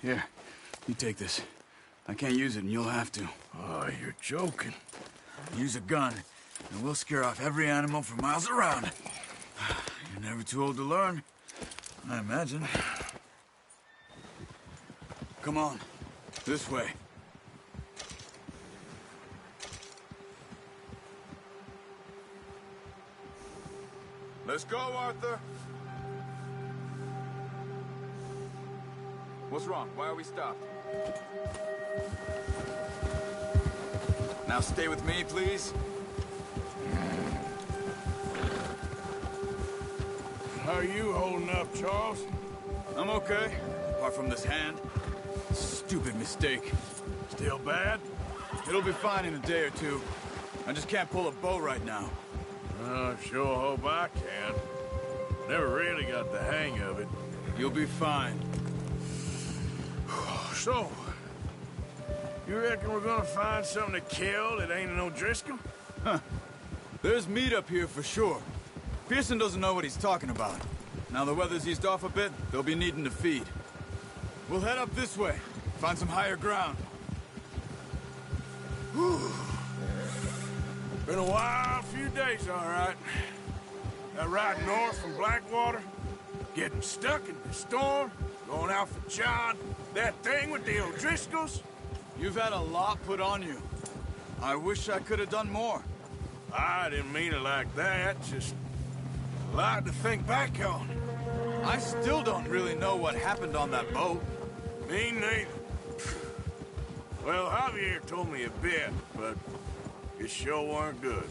Here, you take this. I can't use it, and you'll have to. Oh, you're joking. Use a gun, and we'll scare off every animal for miles around. You're never too old to learn, I imagine. Come on, this way. Let's go, Arthur. What's wrong? Why are we stopped? Now stay with me, please. How are you holding up, Charles? I'm okay, apart from this hand. Stupid mistake. Still bad? It'll be fine in a day or two. I just can't pull a bow right now. I sure hope I can. Never really got the hang of it. You'll be fine. So, you reckon we're gonna find something to kill that ain't an O'Driscoll? Huh. There's meat up here for sure. Pearson doesn't know what he's talking about. Now the weather's eased off a bit, they'll be needing to feed. We'll head up this way. Find some higher ground. Whew. Been a wild few days, all right. That ride north from Blackwater, getting stuck in the storm, going out for John, that thing with the O'Driscolls. You've had a lot put on you. I wish I could have done more. I didn't mean it like that, just a lot to think back on. I still don't really know what happened on that boat. Me neither. Well, Javier told me a bit, but it sure weren't good.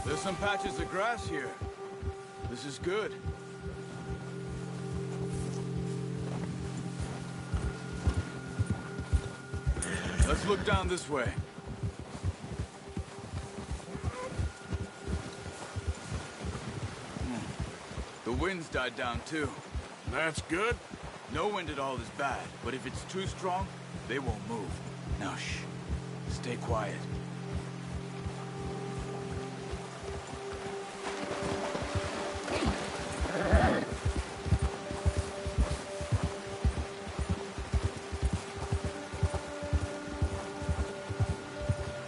There's some patches of grass here. This is good. Let's look down this way. The wind's died down too. That's good. No wind at all is bad, but if it's too strong, they won't move. Now shh. Stay quiet.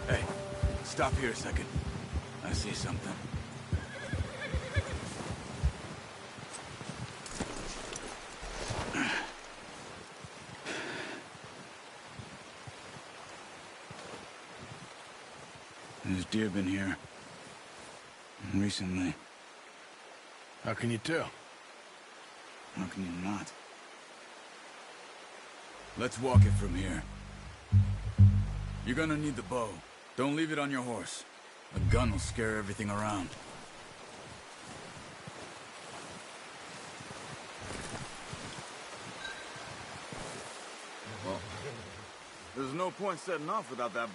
Hey, stop here a second. I see something. There's deer been here. Recently. How can you tell? How can you not? Let's walk it from here. You're gonna need the bow. Don't leave it on your horse. A gun will scare everything around. Well, there's no point setting off without that.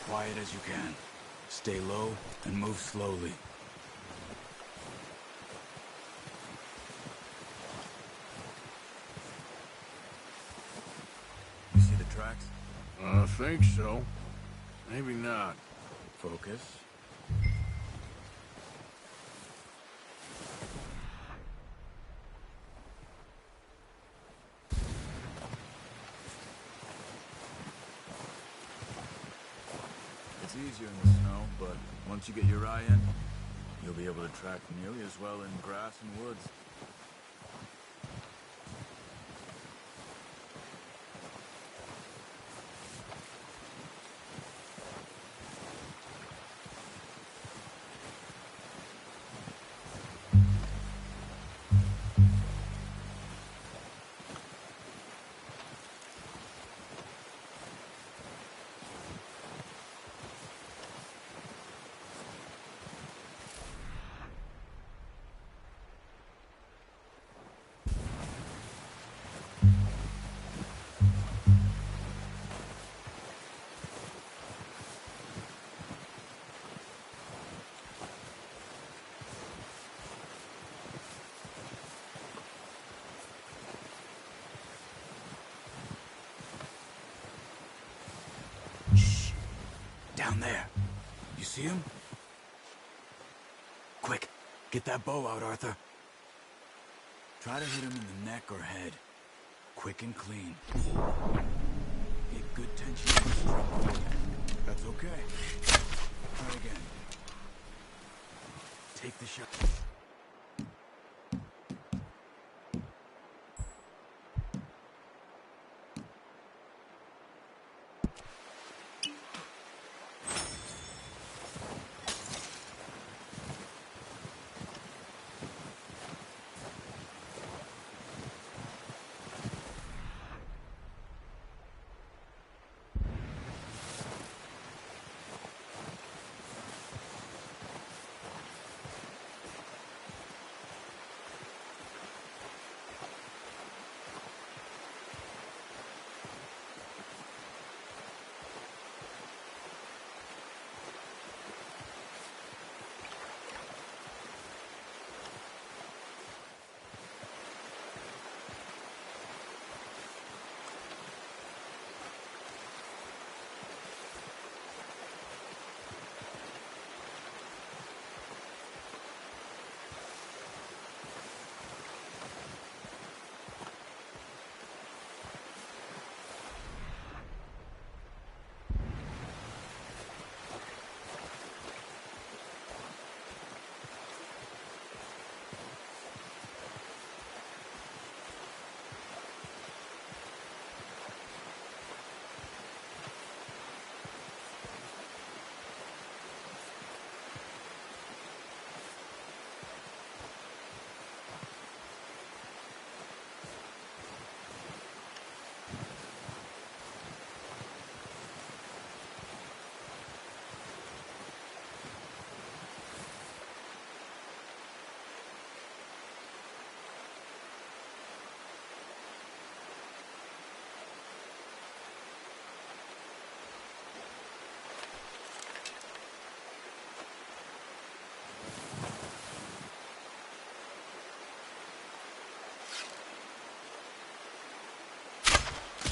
Quiet as you can. Stay low and move slowly. You see the tracks? I think so. Maybe not. Focus. It's easier in the snow, but once you get your eye in, you'll be able to track nearly as well in grass and woods. Down there. You see him? Quick, get that bow out, Arthur. Try to hit him in the neck or head. Quick and clean. Get good tension on the string. That's okay. Try again. Take the shot.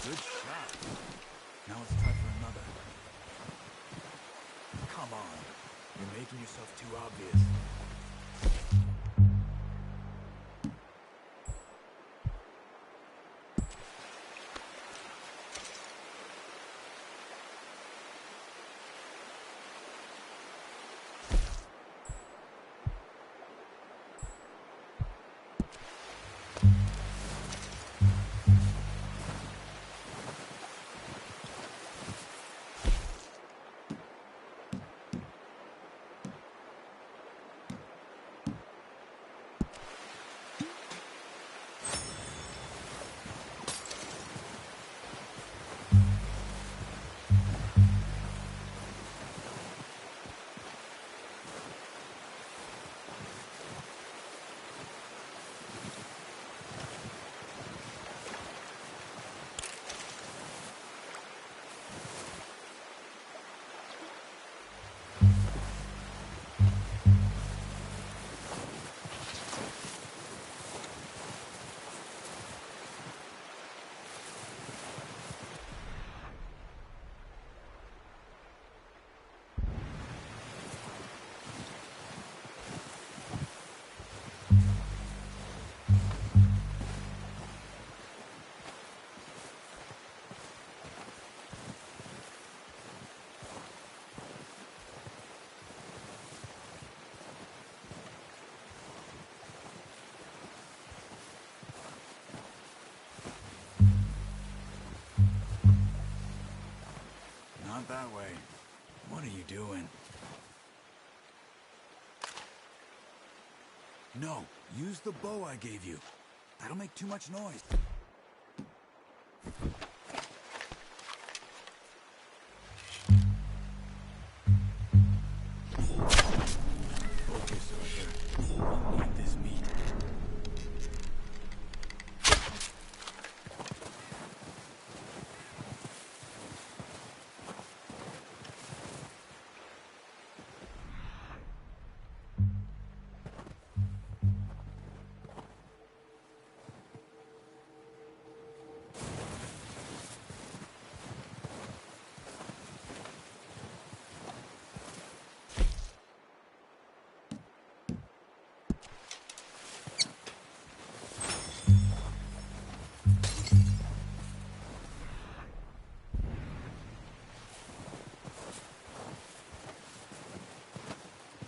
Good shot. Now let's try for another. Come on. You're making yourself too obvious. Not that way. What are you doing? No, use the bow I gave you. That'll make too much noise. Focus, Arthur. We'll need this meat.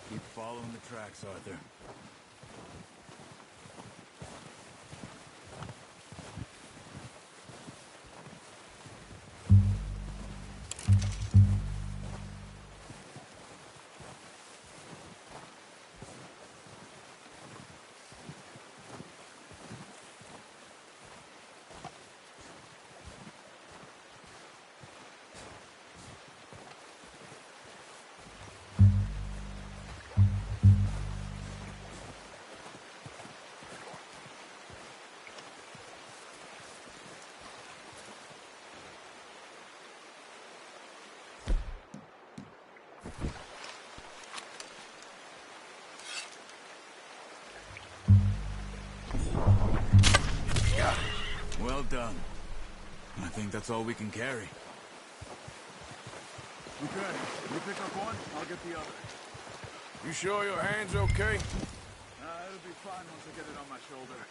Keep following the tracks, Arthur. Well done. I think that's all we can carry. Okay, you pick up one, I'll get the other. You sure your hand's okay? It'll be fine once I get it on my shoulder.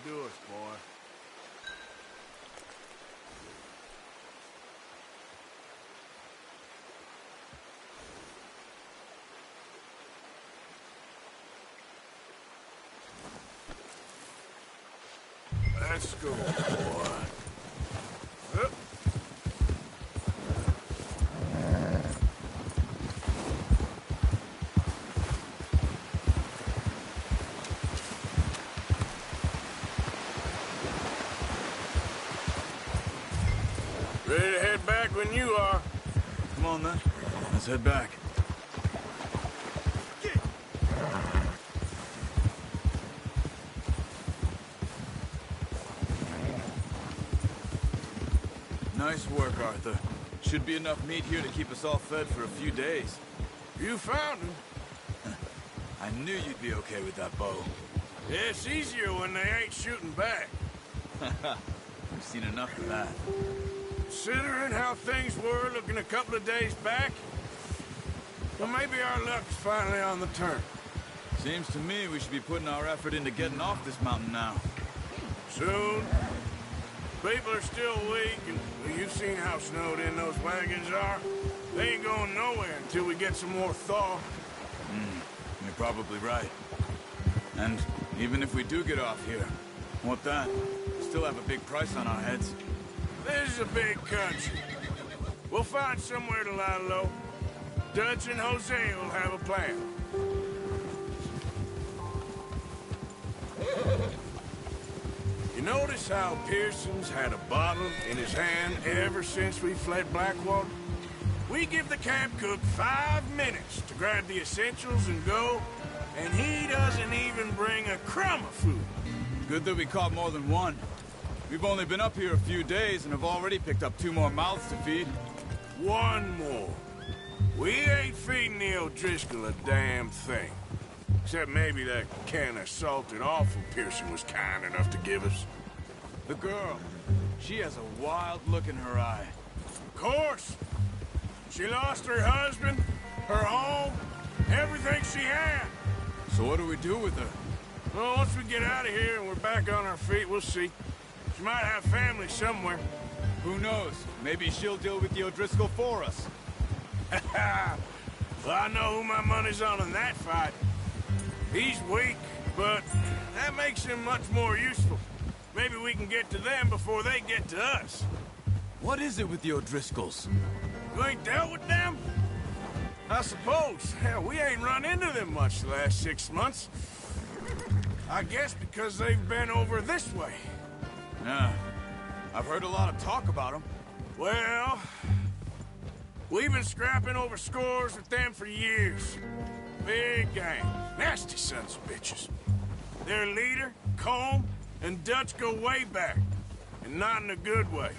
Do us, boy. Let's go, boy. Up. Ready to head back when you are. Come on, then. Let's head back. Nice work, Arthur. Should be enough meat here to keep us all fed for a few days. You found him. I knew you'd be okay with that bow. Yeah, it's easier when they ain't shooting back. We've seen enough of that. Considering how things were looking a couple of days back, well, maybe our luck's finally on the turn. Seems to me we should be putting our effort into getting off this mountain now. Soon. People are still weak, and well, you've seen how snowed in those wagons are. They ain't going nowhere until we get some more thaw. You're probably right. And even if we do get off here, what then? We still have a big price on our heads. This is a big country. We'll find somewhere to lie low. Dutch and Jose will have a plan. You notice how Pearson's had a bottle in his hand ever since we fled Blackwater? We give the camp cook 5 minutes to grab the essentials and go, and he doesn't even bring a crumb of food. Good that we caught more than one. We've only been up here a few days and have already picked up 2 more mouths to feed. 1 more. We ain't feeding the O'Driscoll a damn thing. Except maybe that can of salted offal Pearson was kind enough to give us. The girl. She has a wild look in her eye. Of course. She lost her husband, her home, everything she had. So what do we do with her? Well, once we get out of here and we're back on our feet, we'll see. She might have family somewhere. Who knows? Maybe she'll deal with the O'Driscoll for us. Well, I know who my money's on in that fight. He's weak, but that makes him much more useful. Maybe we can get to them before they get to us. What is it with the O'Driscolls? You ain't dealt with them? I suppose. Hell, we ain't run into them much the last 6 months. I guess because they've been over this way. Yeah. I've heard a lot of talk about them. Well, we've been scrapping over scores with them for years. Big gang. Nasty sons of bitches. Their leader, Combe, and Dutch go way back. And not in a good way.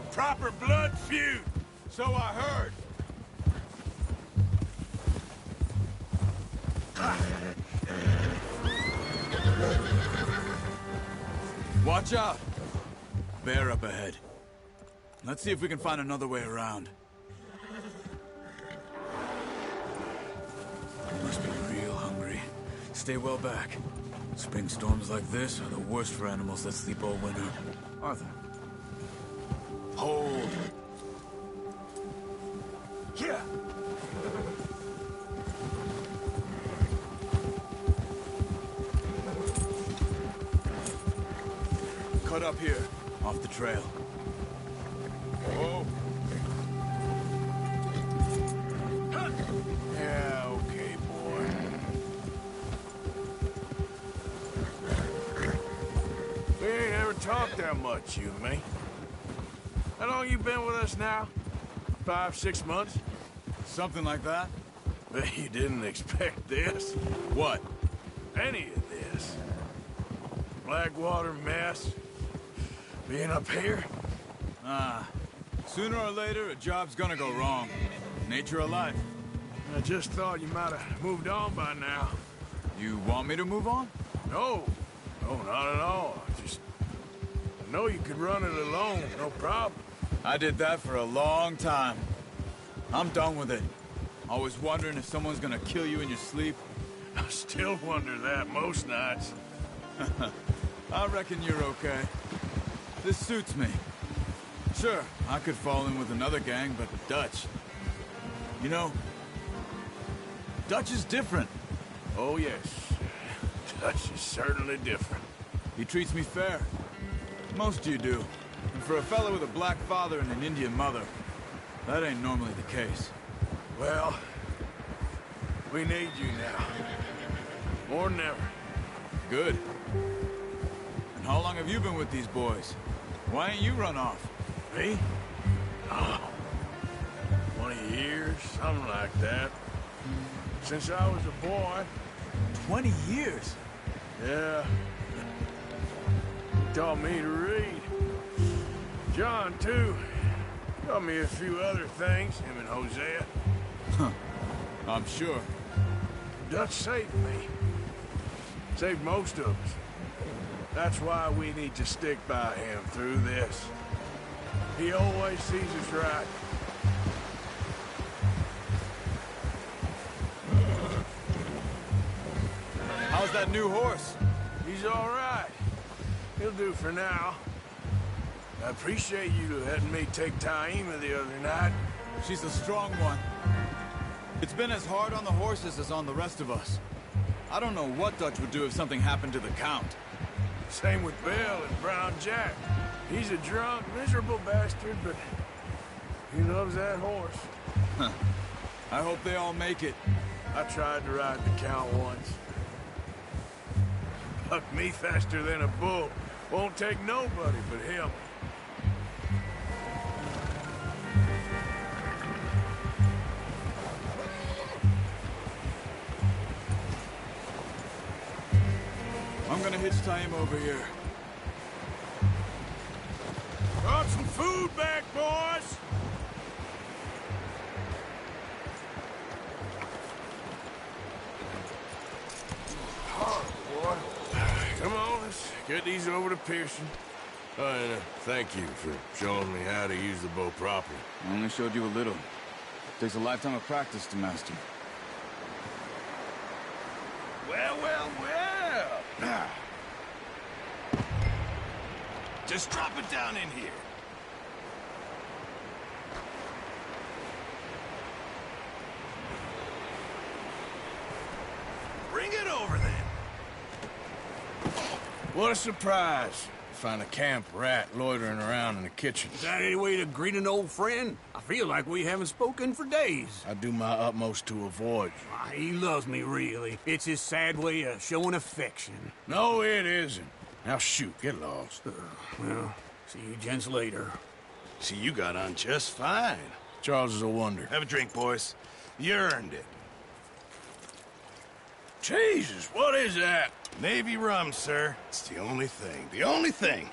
A proper blood feud. So I heard. Watch out! Bear up ahead. Let's see if we can find another way around. Must be real hungry. Stay well back. Spring storms like this are the worst for animals that sleep all winter. Arthur. Hold. Yeah. Cut up here, off the trail. Whoa. Yeah, okay, boy. We ain't ever talked that much, you and me. How long you been with us now? 5, 6 months? Something like that. Bet you didn't expect this. What? Any of this. Blackwater mess. Being up here? Sooner or later, a job's gonna go wrong. Nature of life. I just thought you might have moved on by now. You want me to move on? No. No, not at all. I know you could run it alone, no problem. I did that for a long time. I'm done with it. Always wondering if someone's gonna kill you in your sleep. I still wonder that most nights. I reckon you're okay. This suits me. Sure, I could fall in with another gang, but Dutch... You know, Dutch is different. Oh, yes. Dutch is certainly different. He treats me fair. Most you do. And for a fellow with a black father and an Indian mother, that ain't normally the case. Well, we need you now. More than ever. Good. And how long have you been with these boys? Why ain't you run off? Me? Oh, 20 years, something like that. Since I was a boy. 20 years? Yeah. He taught me to read. John, too. Taught me a few other things, him and Hosea. Huh. I'm sure. Dutch saved me. Saved most of us. That's why we need to stick by him through this. He always sees us right. How's that new horse? He's all right. He'll do for now. I appreciate you letting me take Taima the other night. She's a strong one. It's been as hard on the horses as on the rest of us. I don't know what Dutch would do if something happened to the Count. Same with Bill and Brown Jack. He's a drunk, miserable bastard, but he loves that horse. Huh. I hope they all make it. I tried to ride the Count once. Bucked me faster than a bull. Won't take nobody but him. I'm gonna hitch Taima over here. Brought some food back, boys! Boy. Come on, let's get these over to Pearson. Oh, and thank you for showing me how to use the bow properly. I only showed you a little. Takes a lifetime of practice to master. Well, well, well. Just drop it down in here. Bring it over then. What a surprise. Find a camp rat loitering around in the kitchen. Is that any way to greet an old friend? I feel like we haven't spoken for days. I do my utmost to avoid you. He loves me, really. It's his sad way of showing affection. No, it isn't. Now shoot, get lost. Well, see you gents later. See, you got on just fine. Charles is a wonder. Have a drink, boys. You earned it. Jesus, what is that? Navy rum, sir. It's the only thing. The only thing.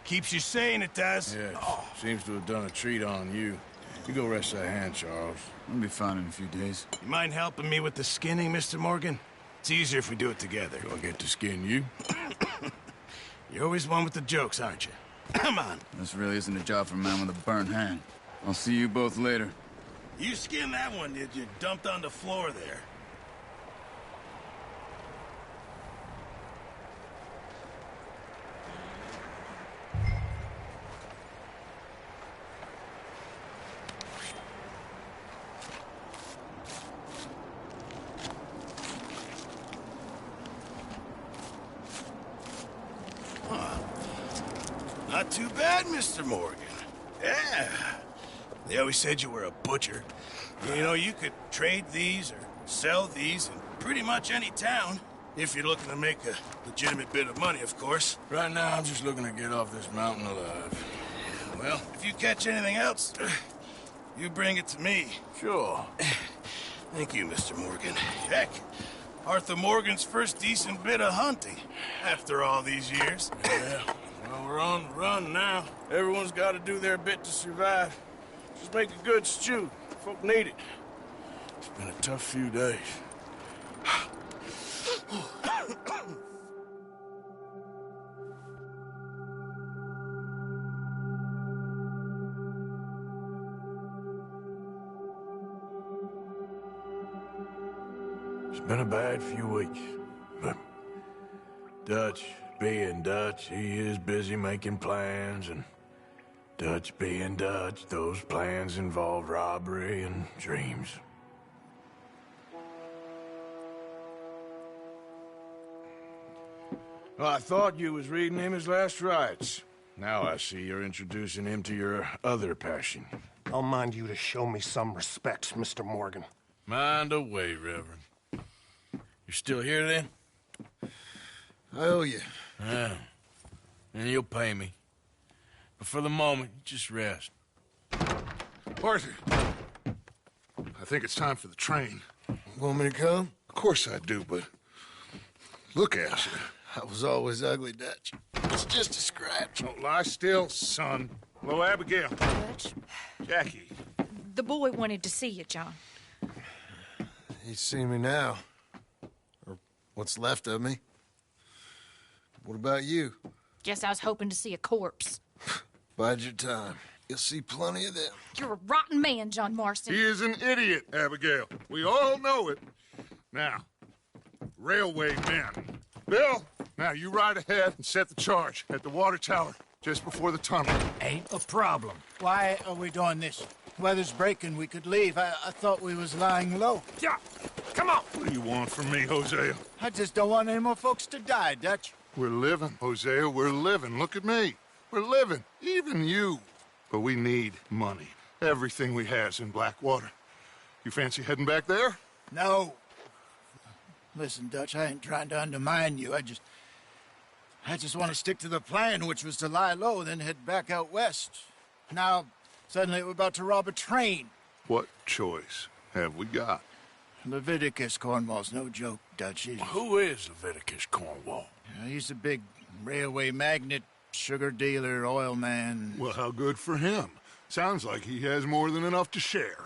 Keeps you sane, it does. Yes. Seems to have done a treat on you. You go rest that hand, Charles. I'll be fine in a few days. You mind helping me with the skinning, Mr. Morgan? It's easier if we do it together. Do I get to skin you? You're always one with the jokes, aren't you? Come on. This really isn't a job for a man with a burnt hand. I'll see you both later. You skinned that one, did you? Dumped on the floor there. Not too bad, Mr. Morgan. Yeah. They always said you were a butcher. You know, you could trade these or sell these in pretty much any town. If you're looking to make a legitimate bit of money, of course. Right now, I'm just looking to get off this mountain alive. Well, if you catch anything else, you bring it to me. Sure. Thank you, Mr. Morgan. Heck, Arthur Morgan's first decent bit of hunting after all these years. Yeah. Well, we're on the run now. Everyone's got to do their bit to survive. Just make a good stew. Folk need it. It's been a tough few days. It's been a bad few weeks, but Dutch being Dutch, he is busy making plans, and Dutch being Dutch, those plans involve robbery and dreams. Well, I thought you was reading him his last rites. Now I see you're introducing him to your other passion. I'll mind you to show me some respect, Mr. Morgan. Mind away, Reverend. You're still here, then? I owe you. Yeah. And you'll pay me. But for the moment, just rest. Arthur, I think it's time for the train. Want me to come? Of course I do, but look at you. I was always ugly, Dutch. It's just a scratch. Don't lie still, son. Hello, Abigail. Dutch, Jackie. the boy wanted to see you, John. He's seen me now. Or what's left of me. What about you? Guess I was hoping to see a corpse. Bide your time. You'll see plenty of them. You're a rotten man, John Marston. He is an idiot, Abigail. We all know it. Now, railway men. Bill, now you ride ahead and set the charge at the water tower just before the tunnel. Ain't a problem. Why are we doing this? Weather's breaking, we could leave. I thought we was lying low. Yeah, come on. What do you want from me, Hosea? I just don't want any more folks to die, Dutch. We're living, Hosea, we're living. Look at me. We're living, even you. But we need money. Everything we has in Blackwater. You fancy heading back there? No. Listen, Dutch, I ain't trying to undermine you. I just want to stick to the plan, which was to lie low, then head back out west. Now, suddenly we're about to rob a train. What choice have we got? Leviticus Cornwall's no joke, Dutch. Who is Leviticus Cornwall? He's a big railway magnate, sugar dealer, oil man. Well, how good for him. Sounds like he has more than enough to share.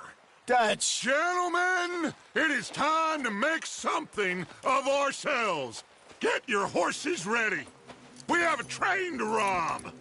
Dutch! Gentlemen, it is time to make something of ourselves. Get your horses ready. We have a train to rob.